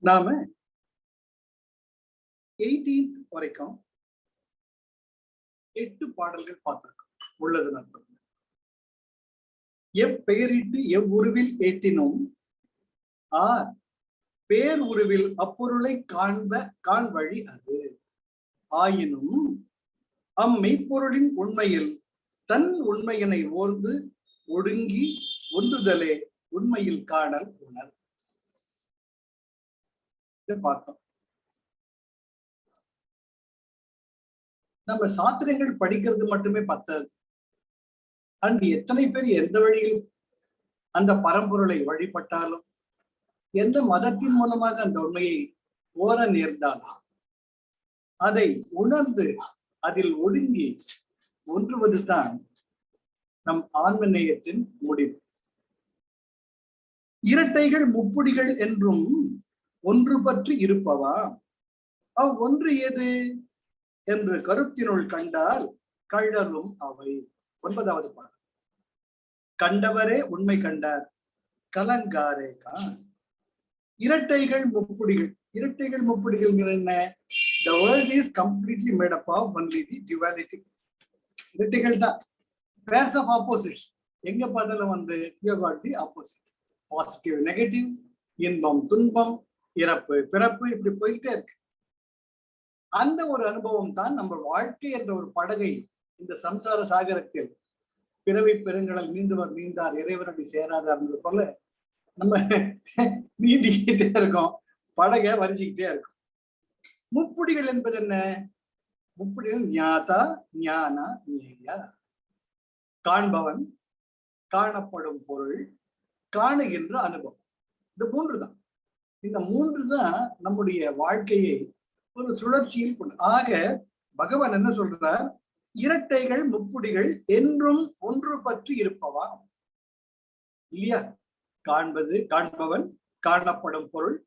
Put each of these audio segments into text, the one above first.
நாம 18th வரைக்கும் 8 பாடல்கள் பார்த்திருக்கோம். உள்ளது நண்பர்கள். எப்பெயரிட்டு எவ்வுருவில் ஏற்றினோம் பேர் உருவில் அப்பொருளை காண்வழி அது ஆயினும் அம்மெய்ப்பொருளின் உண்மையில் தன் உண்மையினை ஓர்ந்து ஒடுங்கி ஒன்றுதலே உண்மையில் காணல் உணர். இதை பார்த்தோம். நம்ம சாத்திரங்கள் படிக்கிறது மட்டுமே பத்தாது. அண்ட் எத்தனை பேர் எந்த வழியில் அந்த பரம்பொருளை வழிபட்டாலும் எந்த மதத்தின் மூலமாக அந்த உண்மையை ஓர நேர்ந்தாலும் அதை உணர்ந்து அதில் ஒடுங்கி ஒன்றுவதுதான் நம் ஆன்ம நேயத்தின் முடிவு. இரட்டைகள் முப்புடிகள் என்றும் ஒன்று பற்றி இருப்பவா ஒன்று எது என்று கருத்தினுள் கண்டால் கழலும் அவை. 9வது பாடல். கண்டவரே உண்மை கண்டார் கலங்காரே கான். இரட்டைகள் முப்புடிகள். இரட்டைகள் முப்புடிகள் என்ன? The world is completely made up of only the duality. இரட்டைகள் தான். Pairs of opposites. எங்க பார்த்தாலும் you have got the opposite. Positive, negative, இன்பம் துன்பம், இறப்பு பிறப்பு, இப்படி போயிட்டே இருக்கு. அந்த ஒரு அனுபவம் தான் நம்ம வாழ்க்கை என்ற ஒரு படகை இந்த சம்சார சாகரத்தில் பிறவி பெருங்கடல் நீந்துவர் நீந்தார் இறைவனடி சேராதார் என்பது போல நம்ம நீந்திக்கிட்டே இருக்கோம். படகை வரிச்சுக்கிட்டே இருக்கும். முப்புடிகள் என்பது என்ன? முப்புடிகள் ஞாதா ஞானா ஞேயா. காண்பவன், காணப்படும் பொருள், காணுகின்ற அனுபவம். இந்த 3 தான். இந்த 3 தான் நம்முடைய வாழ்க்கையை ஒரு சுழற்சியில் கொண்டு. ஆக பகவான் என்ன சொல்றார்? இரட்டைகள் முப்புடிகள் என்றும் ஒன்று பற்றி இருப்பவா இல்லையா? காண்பவன், காணப்படும் பொருள்,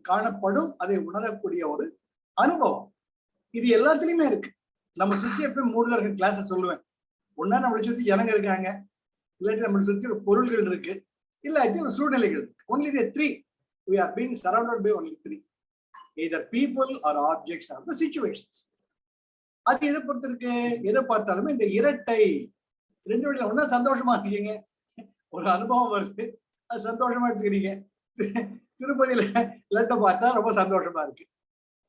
காணப்படும் அதை உணரக்கூடிய ஒரு அனுபவம். இது எல்லாத்துலயுமே இருக்கு. நம்ம சுத்தி எப்பயும் 3 இருக்க கிளாஸ் சொல்லுவேன். ஒன்னா நம்மளை சுத்தி ஜனங்க இருக்காங்க, இல்லாட்டி நம்மளை சுத்தி ஒரு பொருள்கள் இருக்கு, இல்லாட்டி ஒரு சூழ்நிலைகள். only the 3. we are being surrounded by only 3. either people or objects or the situations. அது எதை பொறுத்து இருக்கு? எதை பார்த்தாலுமே இந்த இரட்டை 2 வழியில ஒன்னா சந்தோஷமா இருக்கீங்க, ஒரு அனுபவம் வருது, அது சந்தோஷமா எடுத்துக்கிறீங்க. திருப்பதியில லட்டை பார்த்தா ரொம்ப சந்தோஷமா இருக்கு.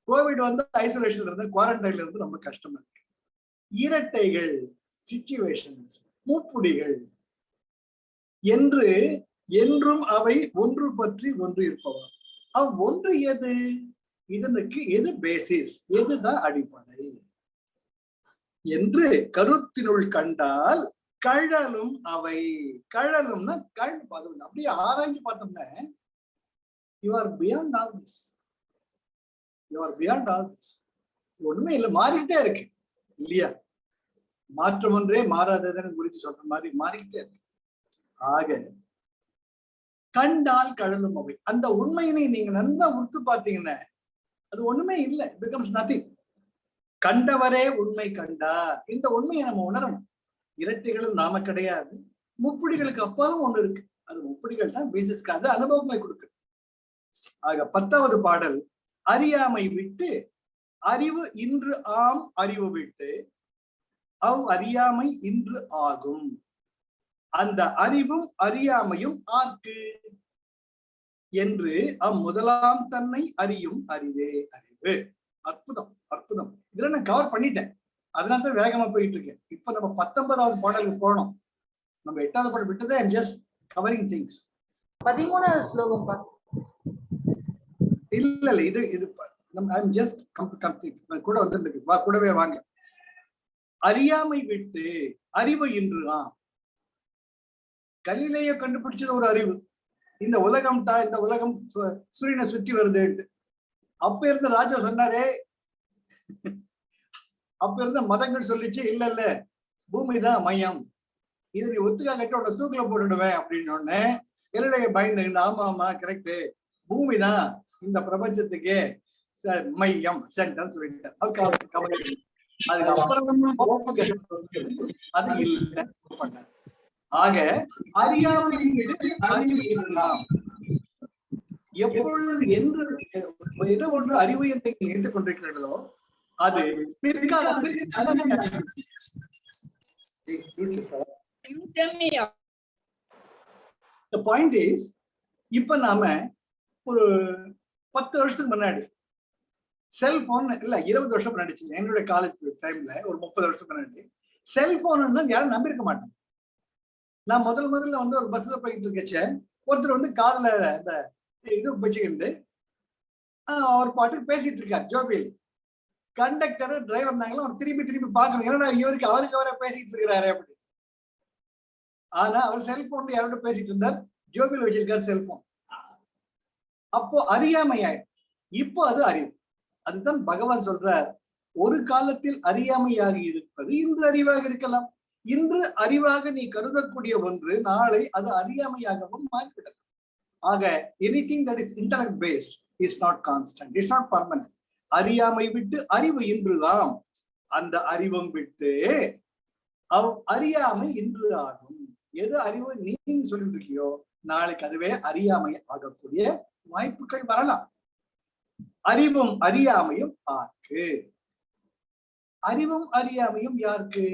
கோவிட் ஐசோலேஷன்ல இருந்து, குவாரண்டைன்ல இருந்து ரொம்ப கஷ்டமா இருக்கு. இரட்டைகள், சிச்சுவேஷன்ஸ், முப்புடிகள் என்று என்றும் அவை ஒன்று பற்றி ஒன்று இருப்பவா ஒன்று எது? இதனுக்கு எது பேசிஸ்? எதுதான் அடிப்படை என்று கருத்தினுள் கண்டால் கழலும் அவை. கழலும்னா அப்படியே ஆராய்ச்சி பார்த்தோம்னா you are beyond all this. you are beyond all this. ஒண்ணுமே இல்லை, மாறிக்கிட்டே இருக்கு இல்லையா? மாற்றம் ஒன்றே மாறாததுன்னு குறித்து சொல்ற மாதிரி மாறிக்கிட்டே இருக்கு. ஆக கண்டால் கழலும் அவை. அந்த உண்மையினை நீங்க நல்லா உறுத்து பார்த்தீங்கன்னா அது ஒண்ணுமே இல்லை. it becomes nothing. கண்டவரே உண்மை கண்டார். இந்த உண்மையை நம்ம உணரணும். இரட்டைகளும் நாம கிடையாது. முப்புடிகளுக்கு அப்பாலும் ஒண்ணு இருக்கு. அது முப்புடிகள் தான் பேசிஸ்க்கு அது அனுபவங்களை கொடுக்கு. ஆக 10வது பாடல். அறியாமை விட்டு அறிவு இன்று ஆம் அறிவு விட்டு அறியாமை இன்று ஆகும். அந்த அறிவும் அறியாமையும் ஆர்க்கு என்று முதலாம் தன்னை அறியும் அறிவே அறிவு. அற்புதம், அற்புதம். இதுல நான் கவர் பண்ணிட்டேன், அதனால தான் வேகமா போயிட்டு இருக்கேன். இப்ப நம்ம 19வது பாடலுக்கு போனோம். நம்ம 8வது பாடல் விட்டதே. I'm just covering things. 13வது ஸ்லோகம் இல்ல இது ஐம் ஜஸ்ட் கூட கூடவே வாங்க. அறியாமை விட்டு அறிவு இன்றுதான். கலிலேயோ கண்டுபிடிச்சது ஒரு அறிவு. இந்த உலகம் தான், இந்த உலகம் சூரியனை சுற்றி வருது. அப்ப இருந்த ராஜா சொன்னாரே, அப்ப இருந்த மதங்கள் சொல்லிச்சு இல்ல பூமிதான் மையம், இதை நீ ஒத்துக்கா கட்டி உன்னை தூக்கில போட்டுடுவேன் அப்படின்னு ஒண்ணு. கலிலேயோ பயந்து ஆமா கரெக்ட், பூமிதான் இந்த பிரபஞ்சத்துக்கே மையம் சென்டர் சொல்லிட்டார். அதுக்கப்புறம் அது இல்லை பண்ணார். ஆக அறியாமை அறிவு இருக்கலாம். எப்பொழுது என்று ஏதோ ஒன்று அறிவு என்று நினைத்துக் கொண்டிருக்கிறீர்களோ அது பிற்காலத்தில் The point is, இப்ப நாம ஒரு 10 வருஷத்துக்கு முன்னாடி செல்போன் இல்ல 20 வருஷம் முன்னாடி, என்னுடைய காலேஜ் டைம்ல ஒரு 30 வருஷம் முன்னாடி செல்போன் யாரும் நம்பியிருக்க மாட்டாங்க. நான் முதல்ல வந்து ஒரு பஸ்ல போயிட்டு இருக்கச்ச ஒருத்தர் வந்து காதுல இந்த இது வச்சுக்கிட்டு அவர் பாட்டுக்கு பேசிட்டு இருக்காரு ஜோபியில். கண்டக்டர் டிரைவர் நாங்களும் அவர் திரும்பி பாக்குறோம், ஏன்னா இவருக்கு அவரே பேசிட்டு இருக்கிறாரு அப்படி. ஆனா அவர் செல்போன் யாரோட பேசிட்டு இருந்தார், ஜோபியில் வச்சிருக்காரு செல்போன். அப்போ அறியாமையாயிடும், இப்போ அது அறிவு. அதுதான் பகவான் சொல்றார், ஒரு காலத்தில் அறியாமையாக இருப்பது இன்று அறிவாக இருக்கலாம். இன்று அறிவாக நீ கருதக்கூடிய ஒன்று நாளை அது அறியாமையாகவும் மாறிவிடலாம். ஆக anything that is intellect based is not constant, it's not permanent. அறியாமை விட்டு அறிவு இன்றுதான், அந்த அறிவும் விட்டு அறியாமை இன்று ஆகும். எது அறிவு நீ சொல்லிட்டு இருக்கியோ நாளைக்கு அதுவே அறியாமை ஆகக்கூடிய வாய்ப்புகள் வரலாம். அறிவும் அறியாமையும் ஆருக்கு? அறிவும் அறியாமையும் யாருக்கு?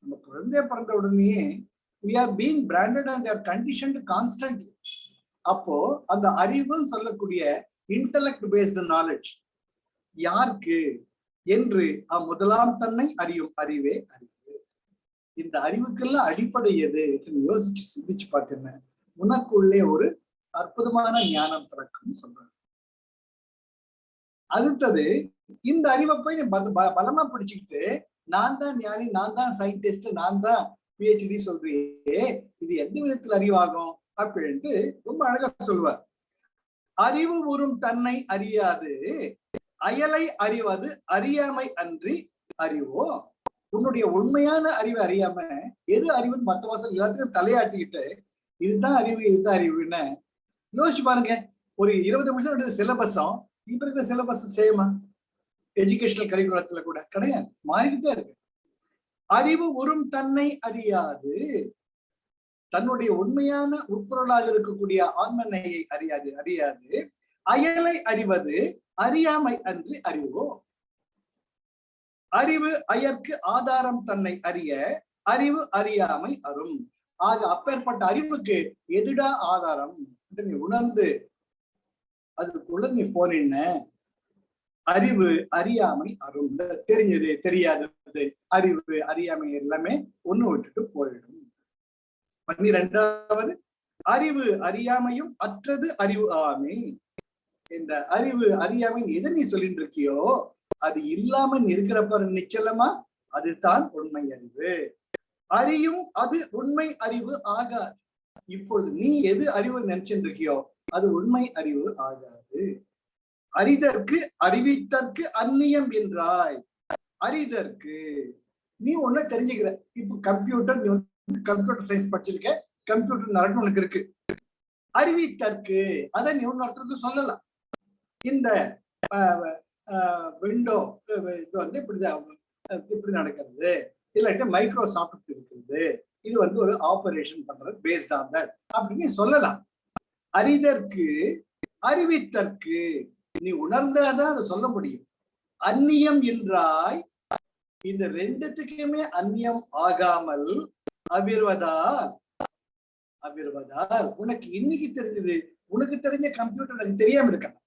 நம்ம குழந்தை பிறந்த உடனே we are being branded and they are conditioned constantly. அப்போ அந்த அறிவுன்னு சொல்லக்கூடிய இன்டலெக்ட் பேஸ்டு நாலேஜ் யாருக்கு என்று முதலாம் தன்னை அறியும் அறிவே அறிவு. இந்த அறிவுக்கெல்லாம் அடிப்படை எது யோசிச்சு சிந்திச்சு பார்த்தேன்னு உனக்குள்ளே ஒரு அற்புதமான ஞானம் பிறக்கும் சொல்றாரு. அடுத்தது இந்த அறிவை போய் பலமா பிடிச்சுக்கிட்டு நான் தான் ஞானி, நான் தான் சயின்டிஸ்ட், நான் தான் பிஹெச்டி சொல்றியே, இது எந்த விதத்தில் அறிவாகும் அப்படின்ட்டு ரொம்ப அழகா சொல்வார். அறிவு உறும் தன்னை அறியாது அயலை அறிவது அறியாமை அன்றி அறிவோ. உன்னுடைய உண்மையான அறிவை அறியாம எது அறிவுன்னு மத்த வாசல் எல்லாத்துக்கும் தலையாட்டிக்கிட்டு இதுதான் அறிவு இதுதான் அறிவுன்னு யோசிச்சு பாருங்க. ஒரு 20 நிமிஷம் சிலபஸும் இப்ப இருக்கிற சிலபஸ் சேமா? எஜுகேஷனல் கரிக்குலத்துல கூட கிடையாது, மாறிக்கிட்டே இருக்கு. அறிவு உறும் தன்னை அறியாது, தன்னுடைய உண்மையான உட்பொருளாக இருக்கக்கூடிய ஆன்மனையை அறியாது அயலை அறிவது அறியாமை அன்றி அறிவோ. அறிவு அயற்கு ஆதாரம் தன்னை அறிய அறிவு அறியாமை அரும். ஆக அப்பேற்பட்ட அறிவுக்கு எதுடா ஆதாரம்? நீ உணர்ந்து அதுக்குள்ள நீ போன அறிவு அறியாமை அரும். தெரிஞ்சது தெரியாதது அறிவு அறியாமை எல்லாமே ஒண்ணு விட்டுட்டு போயிடும். 12வது அறிவு அறியாமையும் அற்றது அறிவு ஆமை. இந்த அறிவு அறியாமை எதை நீ சொல்லிட்டு இருக்கியோ அது இல்லாம இருக்கிறப்ப நிச்சலமா அதுதான் உண்மை அறிவு. அறியும் அது உண்மை அறிவு ஆகாது. இப்பொழுது நீ எது அறிவு நினைச்சுட்டு இருக்கியோ அது உண்மை அறிவு ஆகாது. அறிதற்கு அறிவித்தற்கு அந்நியம் என்றாய். அறிதற்கு நீ ஒண்ணு தெரிஞ்சுக்கிற. இப்ப கம்ப்யூட்டர், நீ வந்து கம்ப்யூட்டர் சயின்ஸ் படிச்சிருக்க, கம்ப்யூட்டர் நாலேஜ் உனக்கு இருக்கு. அறிவித்தற்கு அதை நீ இன்னொருத்தருக்கு சொல்லலாம். இந்த விண்டோ இது வந்து இப்படி நடக்கிறது, இல்லாட்டி மைக்ரோசாஃப்ட் இருக்குது, இது வந்து ஒரு ஆபரேஷன் பண்றது பேஸ்ட் ஆன் தட் அப்படின்னு சொல்லலாம். அறிதற்கு அறிவித்தற்கு நீ உணர்ந்தாதான் அதை சொல்ல முடியும். அந்நியம் என்றாய், இந்த ரெண்டுத்துக்குமே அந்நியம் ஆகாமல் அவிர்வதால் உனக்கு இன்னைக்கு தெரிஞ்சது, உனக்கு தெரிஞ்ச கம்ப்யூட்டர் எனக்கு தெரியாம இருக்கலாம்,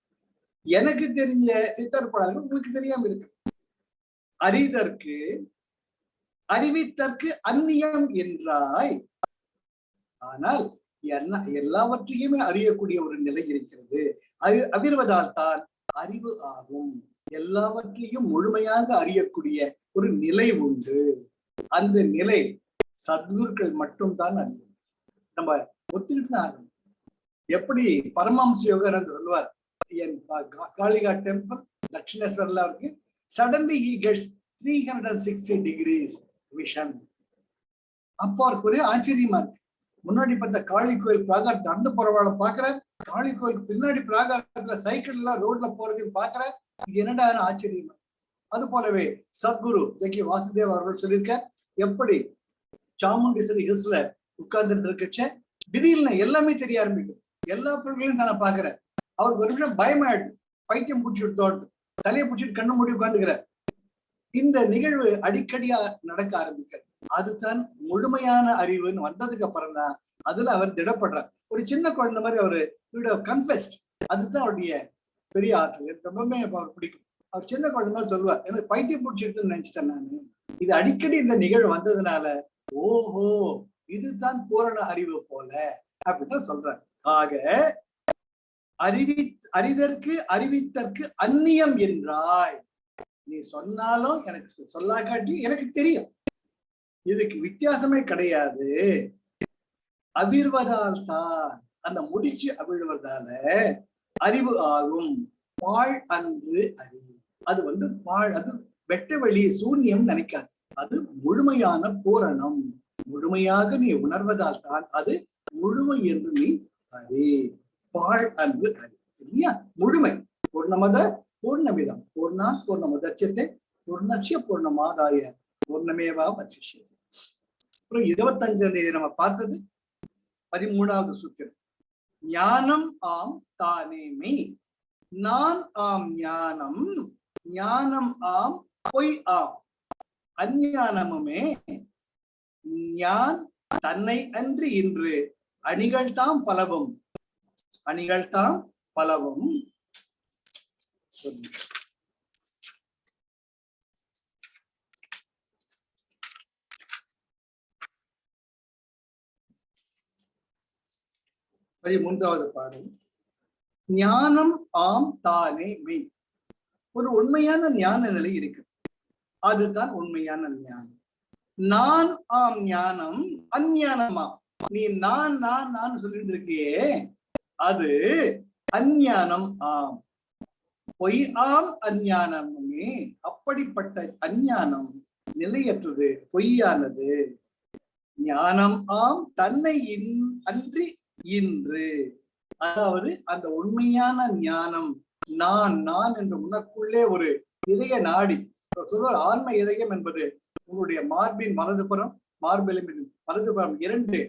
எனக்கு தெரிஞ்ச சித்தர்பாடல்கள் உங்களுக்கு தெரியாம இருக்கு. அறிதற்கு அறிவித்தற்கு அந்நியம் என்றாய், ஆனால் எல்லாவற்றையுமே அறியக்கூடிய ஒரு நிலை இருக்கிறது. அவிர்வதால் தான் அறிவு ஆகும். எல்லாவற்றையும் முழுமையாக அறியக்கூடிய ஒரு நிலை உண்டு. அந்த நிலை சத்குருக்கள் மட்டும்தான் அறியும். நம்ம ஒத்துக்கிட்டு தான் ஆகணும். எப்படி பரமஹம்ச யோகானந்தர் சொல்லுவார், என் காளிகா டெம்பிள் தட்சிணேஸ்வரில் இருக்கு, suddenly he gets 360 degrees vision. அப்போ அவருக்கு ஒரே ஆச்சரியமா இருக்கு. முன்னாடி பார்த்த காளி கோயில் பிராகாரத்தை நடந்து போறவாளை பாக்குறார், காளி கோயிலுக்கு பின்னாடி பிராகாரத்துல சைக்கிள் எல்லாம் ரோட்ல போறதையும் பாக்குறார். இது என்னடா ஆச்சரியமா. அது போலவே சத்குரு ஜக்கி வாசுதேவ் அவர்கள் சொல்லியிருக்க, எப்படி சாமுண்டீஸ்வரி ஹில்ஸ்ல உட்கார்ந்துட்டு இருக்கச்ச திடீர்னு எல்லாமே தெரிய ஆரம்பிக்குது, எல்லா பொருள்களையும் தானே பாக்குறேன். அவருக்கு ஒரு நிமிஷம் பயமாயிடுது, பைத்தியம் பிடிச்சிட்டு தோட்டு தலையை பிடிச்சிட்டு கண்ணு மூடி உட்காந்துக்கிறார். இந்த நிகழ்வு அடிக்கடியா நடக்க ஆரம்பிக்கிறது. அதுதான் முழுமையான அறிவுன்னு வந்ததுக்கு அப்புறம் தான் அதுல அவர் திடப்படுறார். ஒரு சின்ன குழந்தை மாதிரி அவரு கன்ஃபெஸ்ட். அதுதான் அவருடைய பெரிய ஆற்றல். ரொம்பவுமே அவர் பிடிக்கும். அவர் சின்ன குழந்தை மாதிரி சொல்லுவார், எனக்கு பைத்தியம் பிடிச்சிருக்குன்னு நினைச்சிட்டேன் நானு. இது அடிக்கடி இந்த நிகழ்வு வந்ததுனால ஓஹோ இதுதான் பூரண அறிவு போல அப்படின்னு சொல்றார். ஆக அறிதற்கு அறிவித்தற்கு அந்நியம் என்றாய். நீ சொன்னாலும் எனக்கு சொல்லாக்காட்டி எனக்கு தெரியும். இதுக்கு வித்தியாசமே கிடையாது. அவிர்வதால் தான் அந்த முடிச்சு அவிழ்வதால அறிவு ஆகும். பாழ் அன்று அறிவு. அது பாழ், அது வெட்ட வெளி சூன்யம் நினைக்காது. அது முழுமையான பூரணம். முழுமையாக நீ உணர்வதால் தான் அது முழுமை என்று நீ அறி. பாழ் அன்பு அறி இல்லையா? முழுமை. பூர்ணமத பூர்ணமிதம் பூர்ணா பூர்ணமுதட்சத்தை பூர்ணஸ்ய பூர்ணமாதாய பூர்ணமேவா வசிஷ்யதி. அப்புறம் 25ஆம் தேதி நம்ம பார்த்தது 13வது சூத்திரம். ஞானம் ஆம் தானே மெய். நான் ஆம் ஞானம், ஞானம் ஆம் பொய் ஆம். அஞ்ஞானமுமே ஞான் தன்னை அன்று இன்று அணிகள் தாம் பலவும். அணிகள் தாம் பலவும். மூன்றாவது பாடல். ஞானம் ஆம் தானே மெய். ஒரு உண்மையான ஞான நிலை இருக்கு. அதுதான் உண்மையான ஞானம். நான் ஆம் ஞானம் அஞ்ஞானமா. நீ நான் நான் நான் சொல்லிட்டு இருக்கியே அது அஞ்ஞானம் ஆம். பொய் ஆம் அஞ்ஞானமே. அப்படிப்பட்ட அஞ்ஞானம் நிலையற்றது, பொய்யானது. ஞானம் ஆம் தன்னை அன்றி இன்று. அதாவது அந்த உண்மையான ஞானம் நான் நான் என்று உனக்குள்ளே ஒரு இதய நாடி சொல்ற ஆன்ம இதயம் என்பது உங்களுடைய மார்பின் வலதுபுறம், மார்பெலும்பின் வலதுபுறம் 2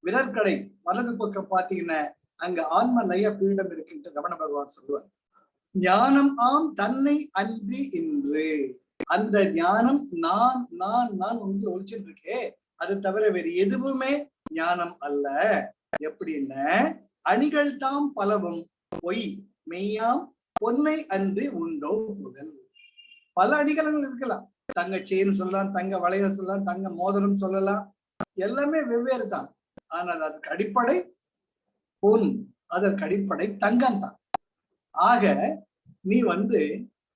விரற்கடை வலது பக்கம் பார்த்தீங்கன்னா அங்க ஆன்ம லய பீடம் இருக்கின்ற ரமண பகவான் சொல்லுவார். ஞானம் ஆம் தன்னை அன்றி இன்று. அந்த ஞானம் நான் நான் நான் வந்து ஒழிச்சுட்டு இருக்கே, அது தவிர வேறு எதுவுமே ஞானம் அல்ல. எப்படின்னா அணிகள் தாம் பலவும் பொய் மெய்யாம் பொன்னை அன்றி உண்டோ புகழ். பல அணிகலங்கள் இருக்கலாம். தங்க செயின் சொல்லலாம், தங்க வளையல் சொல்லலாம், தங்க மோதிரம் சொல்லலாம். எல்லாமே வெவ்வேறு தான். ஆனால் அதுக்கு அடிப்படை பொன், அதற்கு அடிப்படை தங்கம் தான். ஆக நீ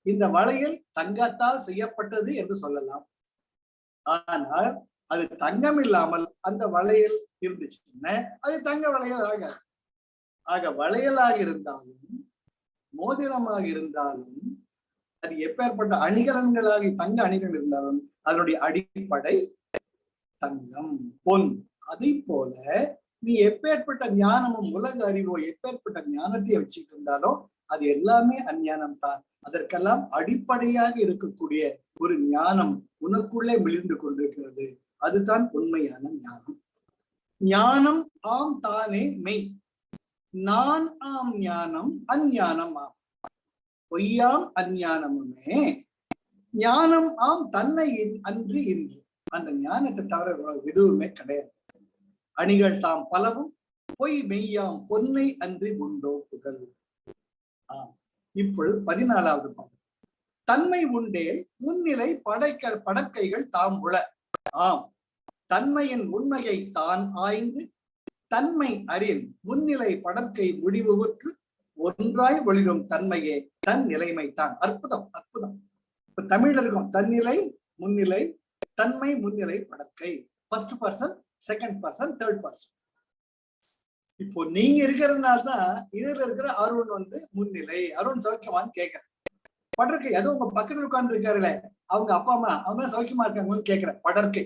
இந்த வளையல் தங்கத்தால் செய்யப்பட்டது என்று சொல்லலாம். ஆனால் அது தங்கம் இல்லாமல் அந்த வளையல் இருந்துச்சுன்னா அது தங்க வளையல் ஆகாது. ஆக வளையலாக இருந்தாலும் மோதிரமாக இருந்தாலும் அது எப்பேற்பட்ட அணிகலன்களாக தங்க அணிகள் இருந்தாலும் அதனுடைய அடிப்படை தங்கம் பொன். அதை போல நீ எப்பேற்பட்ட ஞானமும் உலக அறிவோ எப்பேற்பட்ட ஞானத்தை வச்சுட்டு இருந்தாலும் அது எல்லாமே அஞ்ஞானம் தான். அதற்கெல்லாம் அடிப்படையாக இருக்கக்கூடிய ஒரு ஞானம் உனக்குள்ளே மிளிர்ந்து கொண்டிருக்கிறது. அதுதான் உண்மையான ஞானம். ஞானம் ஆம் தானே மெய். நான் ஆம் ஞானம் அஞ்ஞானம் ஆம். பொய்யாம் அஞ்ஞானமுமே ஞானம் ஆம் தன்னை அன்று இன்று. அந்த ஞானத்தை தவிர எதுவுமே கிடையாது. அணிகள் தாம் பலவும் பொய் மெய்யாம் பொன்னை அன்றி உண்டோ புகழ். இப்பொழுது 14வது பாடல். தன்மை உண்டேல் முன்னிலை படற்கைகள் தாம் உள. ஆம், தன்மையின் உண்மையை தான் ஆய்ந்து தன்மை அறின் முன்னிலை படற்கை முடிவுற்று ஒன்றாய் ஒளிரும் தன்மையே தன் நிலைமை தான். அற்புதம் அற்புதம். இப்ப தமிழ்ல இருக்கும் தன்னிலை முன்னிலை தன்மை முன்னிலை படற்கை. First person, second person, third person. இப்போ நீங்க இருக்கிறதுனால்தான் இதுல இருக்கிற அருண் முன்னிலை. அருண் சௌக்கியமான்னு கேட்கிறேன். படற்கை அதுவும் உங்க பக்கத்துல உட்கார்ந்து இருக்காருல்ல, அவங்க அப்பா அம்மா அவங்க சௌக்கியமா இருக்காங்கன்னு கேட்கிறேன். படற்கை.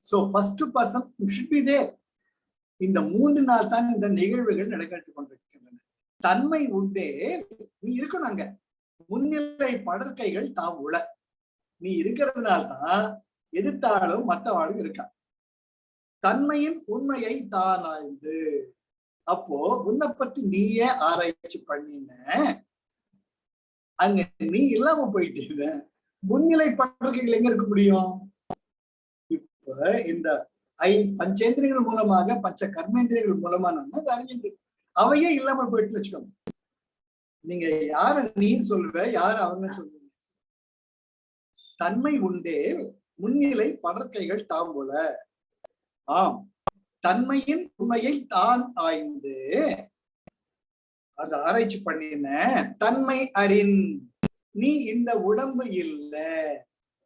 So first person should be there. இந்த 3 நாள் தான் இந்த நிகழ்வுகள் நடக்கட்டு கொண்டிருக்கின்றன. தன்மை உண்டே நீ இருக்கணும். அங்க முன்னிலை படற்கைகள் தாம் உள. நீ இருக்கிறதுனால்தான் எதிர்த்தாலும் மற்றவாளும் இருக்கா. தன்மையின் உண்மையை தான் ஆய்ந்து. அப்போ உன்னை பத்தி நீயே ஆராய்ச்சி பண்ணின, அங்க நீ இல்லாம போயிட்டீங்க. முன்னிலை படர்க்கைகள் எங்க இருக்க முடியும்? இப்ப இந்த பஞ்சேந்திரியங்கள் மூலமாக, பஞ்ச கர்மேந்திரியங்கள் மூலமா நம்ம அறிஞ்சிட்டு அவையே இல்லாமல் போயிட்டு வச்சுக்கோங்க. நீங்க யார நீன்னு சொல்லுவ, யார அவங்க சொல்லுவீங்க? தன்மை உண்டே முன்னிலை படர்க்கைகள் தாம்போல. ஆம், தன்மையின் உண்மையை தான் ஆய்ந்து அந்த ஆராய்ச்சி பண்ணின தன்மை அறின். நீ இந்த உடம்பு இல்ல,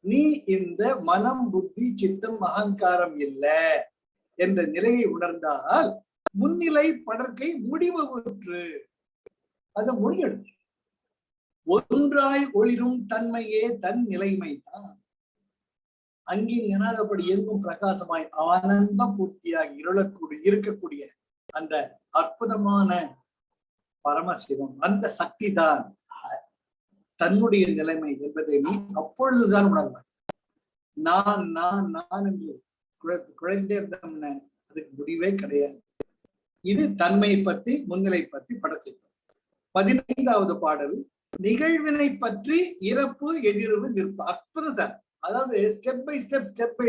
நீ இந்த மனம் புத்தி சித்தம் அகங்காரம் இல்ல என்ற நிலையை உணர்ந்தால் முன்னிலை படர்க்கை முடிவு உற்று. அதை மொழியெடுத்து ஒன்றாய் ஒளிரும் தன்மையே தன் நிலைமை தான். அங்கின் எனாதபடி எங்கும் பிரகாசமாய் ஆனந்த பூர்த்தியாக இருக்கக்கூடிய அந்த அற்புதமான பரமசிவம், அந்த சக்தி தான் தன்னுடைய நிலைமை என்பதை நீ அப்பொழுதுதான் உணர்வாய். நான் நான் நான் என்று குழந்தை இருந்தோம்ன அதுக்கு முடிவே கிடையாது. இது தன்மை பற்றி, முன்னிலை பற்றி படத்தை. 15வது பாடல், நிகழ்வினை பற்றி இறப்பு எதிர்வு நிற்பு. அற்புதம் சார். அதாவது ஸ்டெப் பை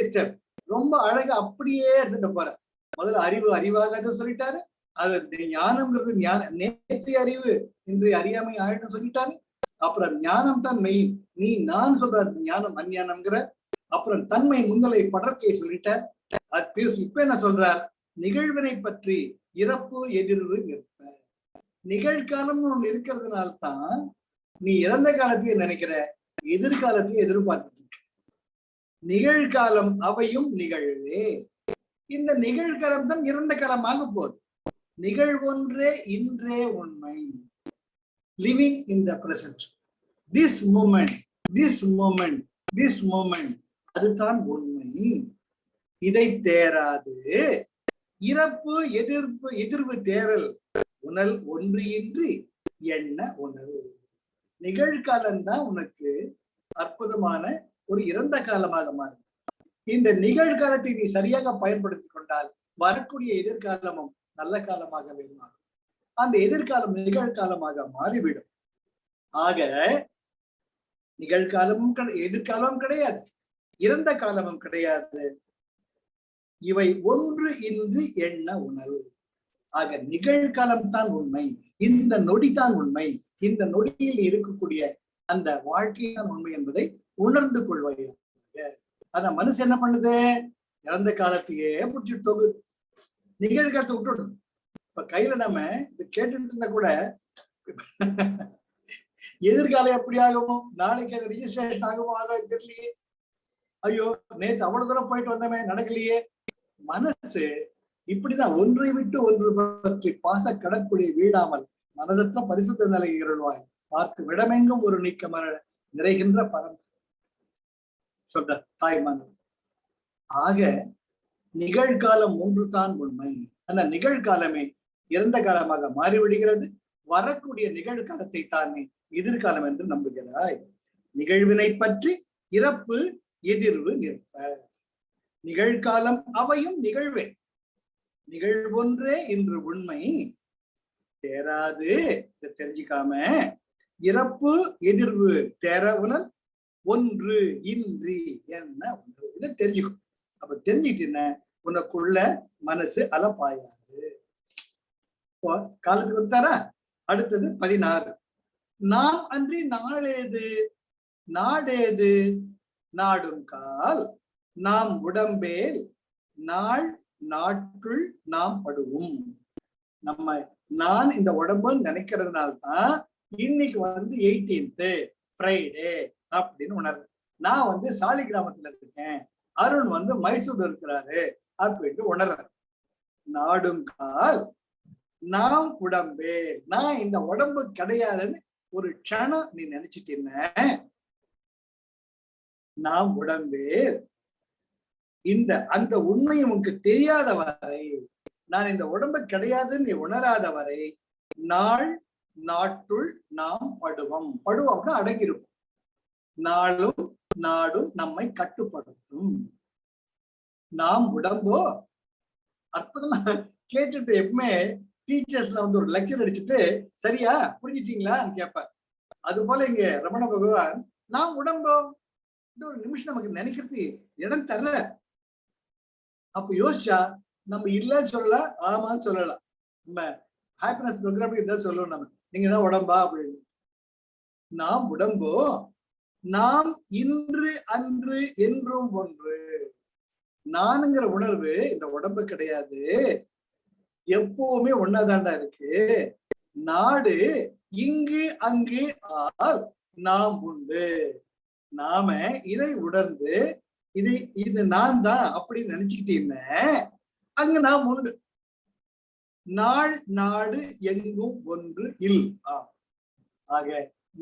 ஸ்டெப் ரொம்ப அழகா அப்படியே எடுத்துட்டு போற. முதல்ல அறிவாக சொல்லிட்டாரு. அது ஞானம்ங்கிறது நேற்றைய அறிவு இன்றைய அறியாமை ஆயிடும் சொல்லிட்டாரு. அப்புறம் ஞானம் தான் மெய், நீ நான் சொல்ற ஞானம் அஞ்ஞானம்ங்கிற. அப்புறம் தன்மை முன்னிலை படர்க்கையை சொல்லிட்டார். இப்ப என்ன சொல்றார்? நிகழ்வினை பற்றி இறப்பு எதிர்வு நிற்ப. நிகழ்காலம்னு ஒண்ணு இருக்கிறதுனால்தான் நீ இறந்த காலத்தையே நினைக்கிற, எதிர்காலத்தையும் எதிர்பார்த்துட்டு இருக்க. நிகழ்காலம் அவையும் நிகழ்வே. இந்த நிகழ்காலம் தான் இறந்த காலமாக போகுது. நிகழ்வொன்றே இன்றே உண்மை. Living in the present. This moment அதுதான் உண்மை. இதை தேராது இறப்பு எதிர்வு தேரல் உணல் ஒன்றியின்றி என்ன உணல். நிகழ்காலம்தான் உனக்கு அற்புதமான ஒரு இறந்த காலமாக மாறும். இந்த நிகழ்காலத்தை நீ சரியாக பயன்படுத்தி கொண்டால் வரக்கூடிய எதிர்காலமும் நல்ல காலமாகவே மாறும். அந்த எதிர்காலம் நிகழ்காலமாக மாறிவிடும். ஆக நிகழ்காலமும் எதிர்காலமும் கிடையாது, இறந்த காலமும் கிடையாது. இவை ஒன்று இன்றி என்ன உணல். ஆக நிகழ்காலம் தான் உண்மை, இந்த நொடிதான் உண்மை, இந்த நொடியில் இருக்கக்கூடிய அந்த வாழ்க்கைதான் உண்மை என்பதை உணர்ந்து கொள்வாயாக. ஆனா மனசு என்ன பண்ணுது? இறந்த காலத்தையே பிடிச்சிட்டு தொகுது, நிகழ்காலத்தை விட்டுடுது. இப்ப கையில நம்ம இது கேட்டுட்டு இருந்தா கூட எதிர்காலம் எப்படி ஆகுமோ, நாளைக்கு அது ரிஜிஸ்ட்ரேஷன் ஆகுமோ ஆக தெரியலையே, ஐயோ நேற்று அவ்வளவு தூரம் போயிட்டு வந்தோமே நடக்கலையே. மனசு இப்படிதான் ஒன்றை விட்டு ஒன்று பற்றி பாச கடற்குடியை வீடாமல் மனதற்ற பரிசுத்த நிலை இருள்வாய் பார்க்கும் இடமெங்கும் ஒரு நீக்க மர நிறைகின்ற பரம் சொல்ற தாய்மான். ஆக நிகழ்காலம் ஒன்றுதான் உண்மை. அந்த நிகழ்காலமே இறந்த காலமாக மாறிவிடுகிறது. வரக்கூடிய நிகழ்காலத்தை தானே எதிர்காலம் என்று நம்புகிறாய். நிகழ்வினை பற்றி இறப்பு எதிர்வு நிற்ப. நிகழ்காலம் அவையும் நிகழ்வே. நிகழ்வொன்றே இன்று உண்மை தேராது. இதை தெரிஞ்சுக்காம இறப்பு எதிர்வு தேர உணல் ஒன்று இன்றி என்ன ஒன்று. இதை தெரிஞ்சுக்கும். அப்ப தெரிஞ்சுக்கிட்டு என்ன, உனக்குள்ள மனசு அலப்பாயாது. காலத்துக்கு வந்துட்டாரா? அடுத்தது 16. நாம் அன்றி நாளேது நாடேது நாடும் கால் நாம் உடம்பேல் நாள் நாட்டுள் நாம் படுவோம். நம்ம நான் இந்த உடம்புன்னு நினைக்கிறதுனால்தான் இன்னைக்கு 18th ஃப்ரைடே அப்படின்னு உணர்வு. நான் சாலி கிராமத்துல இருக்கேன், அருண் மைசூர்ல இருக்கிறாரு அப்படின்ட்டு உணர்றேன். நாடும் கால் நாம் உடம்பே, நான் இந்த உடம்பு கிடையாதுன்னு ஒரு க்ஷணம் நீ நினைச்சிட்டீங்க. நாம் உடம்பே அந்த உண்மை உனக்கு தெரியாத வரை, நான் இந்த உடம்பு கிடையாதுன்னு நீ உணராத வரை நாள் நாட்டுள் நாம் படுவோம்னா அடங்கியிருக்கும். நாளும் நாடும் நம்மை கட்டுப்படுத்தும். நாம் உடம்போ அற்புதமா கேட்டுட்டு எப்பவுமே டீச்சர்ஸ்ல வந்து ஒரு லெக்சர் அடிச்சுட்டு சரியா புரிஞ்சுட்டீங்களான்னு கேட்பார். அது போல இங்க ரமண பகவான் நாம் உடம்போ இந்த ஒரு நிமிஷம் நமக்கு நினைக்கிறது இடம் தரல. அப்ப யோசிச்சா நம்ம இல்லன்னு சொல்லலாம், ஆமான்னு சொல்லலாம். நம்ம ஹாப்பினஸ் ப்ரோக்ராம் இதான் சொல்லணும், நம்ம நீங்க தான் உடம்பா அப்படின்னு. நாம் உடம்போ நாம் இன்று அன்று என்றும் ஒன்று. நானுங்கிற உணர்வு இந்த உடம்பு கிடையாது, எப்பவுமே ஒன்னாதாண்டா இருக்கு. நாடு இங்கு அங்கு ஆள் நாம் உண்டு. நாம இதை உணர்ந்து இது நான் தான் அப்படின்னு நினைச்சுக்கிட்டீங்கன்னா அங்க நாம் உண்டு. நாள் நாடு எங்கும் ஒன்று இல். ஆக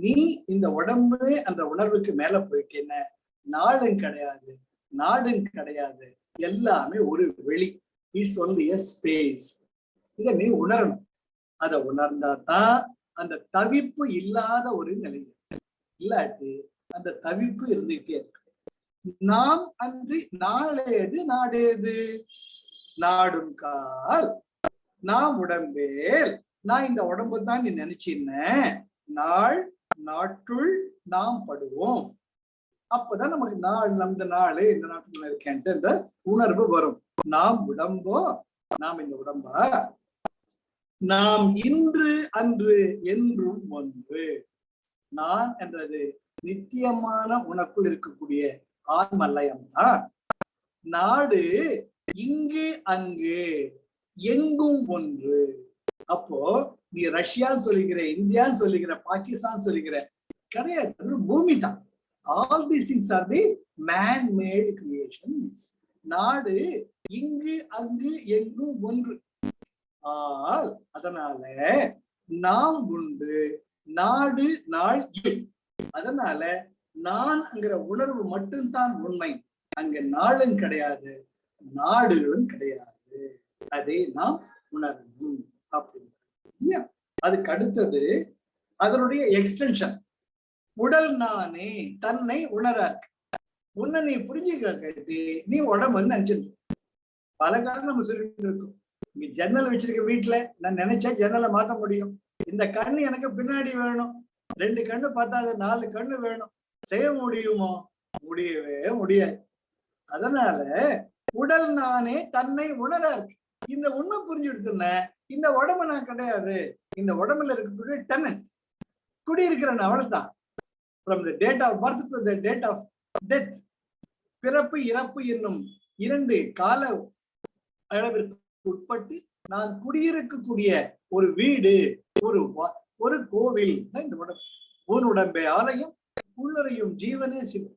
நீ இந்த உடம்பு அந்த உணர்வுக்கு மேல போயிட்டேன்னா நாளும் கிடையாது, நாடும் கிடையாது, எல்லாமே ஒரு வெளி. It's only a space. இதை நீ உணரணும். அதை உணர்ந்தாதான் அந்த தவிப்பு இல்லாத ஒரு நிலை. இல்லாட்டி அந்த தவிப்பு இருந்துகிட்டே இருக்கு. நாம் அன்றி நாளேது நாடேது? நாடும் கால் நான் உடம்பேல். நான் இந்த உடம்பு தான் நீ நினைச்சின்ன நாள் நாட்டுள் நாம் படுவோம். அப்பதான் நமக்கு நாள் இந்த நாள் இந்த நாட்டுல இருக்கேன்ட்டு இந்த உணர்வு வரும். நாம் உடம்போ, நாம் இந்த உடம்பா, நாம் இன்று அன்று என்றும் ஒன்று. நான் என்றது நித்தியமான உனக்குள் இருக்கக்கூடிய ஆன்மலயம் தான். நாடு இங்கு அங்கு எங்கும் ஒன்று. அப்போ நீ ரஷ்யான்னு சொல்லிக்கிற, இந்தியான்னு சொல்லிக்கிற, பாகிஸ்தான் சொல்லிக்கிற கிடையாது, பூமி தான். All these things are the man made creations. நாடு இங்கு அங்கு எங்கும் ஒன்று. அதனால நாம் உண்டு, நாடு நாள் இல். அதனால நான்ங்கிற உணர்வு மட்டும்தான் உண்மை. அங்க நாளும் கிடையாது, நாடுகளும் கிடையாது. அதை நாம் உணரணும் அப்படின்னு. அதுக்கு அடுத்தது அதனுடைய எக்ஸ்டென்ஷன். உடல் நானே தன்னை உணராக்கு. உன்னை நீ புரிஞ்சுக்க கேட்டு நீ உடம்புன்னு நினைச்சிட்டு பல காரணம் நம்ம சொல்லிட்டு இருக்கோம். நீ ஜன்னல் வச்சிருக்க வீட்டுல நான் நினைச்சா ஜன்னலை மாத்த முடியும். இந்த கண்ணு எனக்கு பின்னாடி வேணும், 2 கண்ணு பார்த்தாது 4 கண்ணு வேணும். செய்ய முடியுமோ? முடியவே முடியாது. அதனால உடல் நானே தன்னை உணராக்கு. இந்த உண்மை புரிஞ்சுடுத்துன இந்த உடம்பு நான் கிடையாது. இந்த உடம்புல இருக்கக்கூடிய டெனன்ட், குடியிருக்கிறேன், அவ்வளவுதான். From the date of birth to the date of death, பிறப்பு இறப்பு என்னும் 2 கால அளவிற்கு உட்பட்டு நான் குடியிருக்கக்கூடிய ஒரு வீடு, ஒரு கோவில் இந்த உடம்பு. உன் உடம்பை ஆலயம் உள்ளறையும் ஜீவனே சிவன்.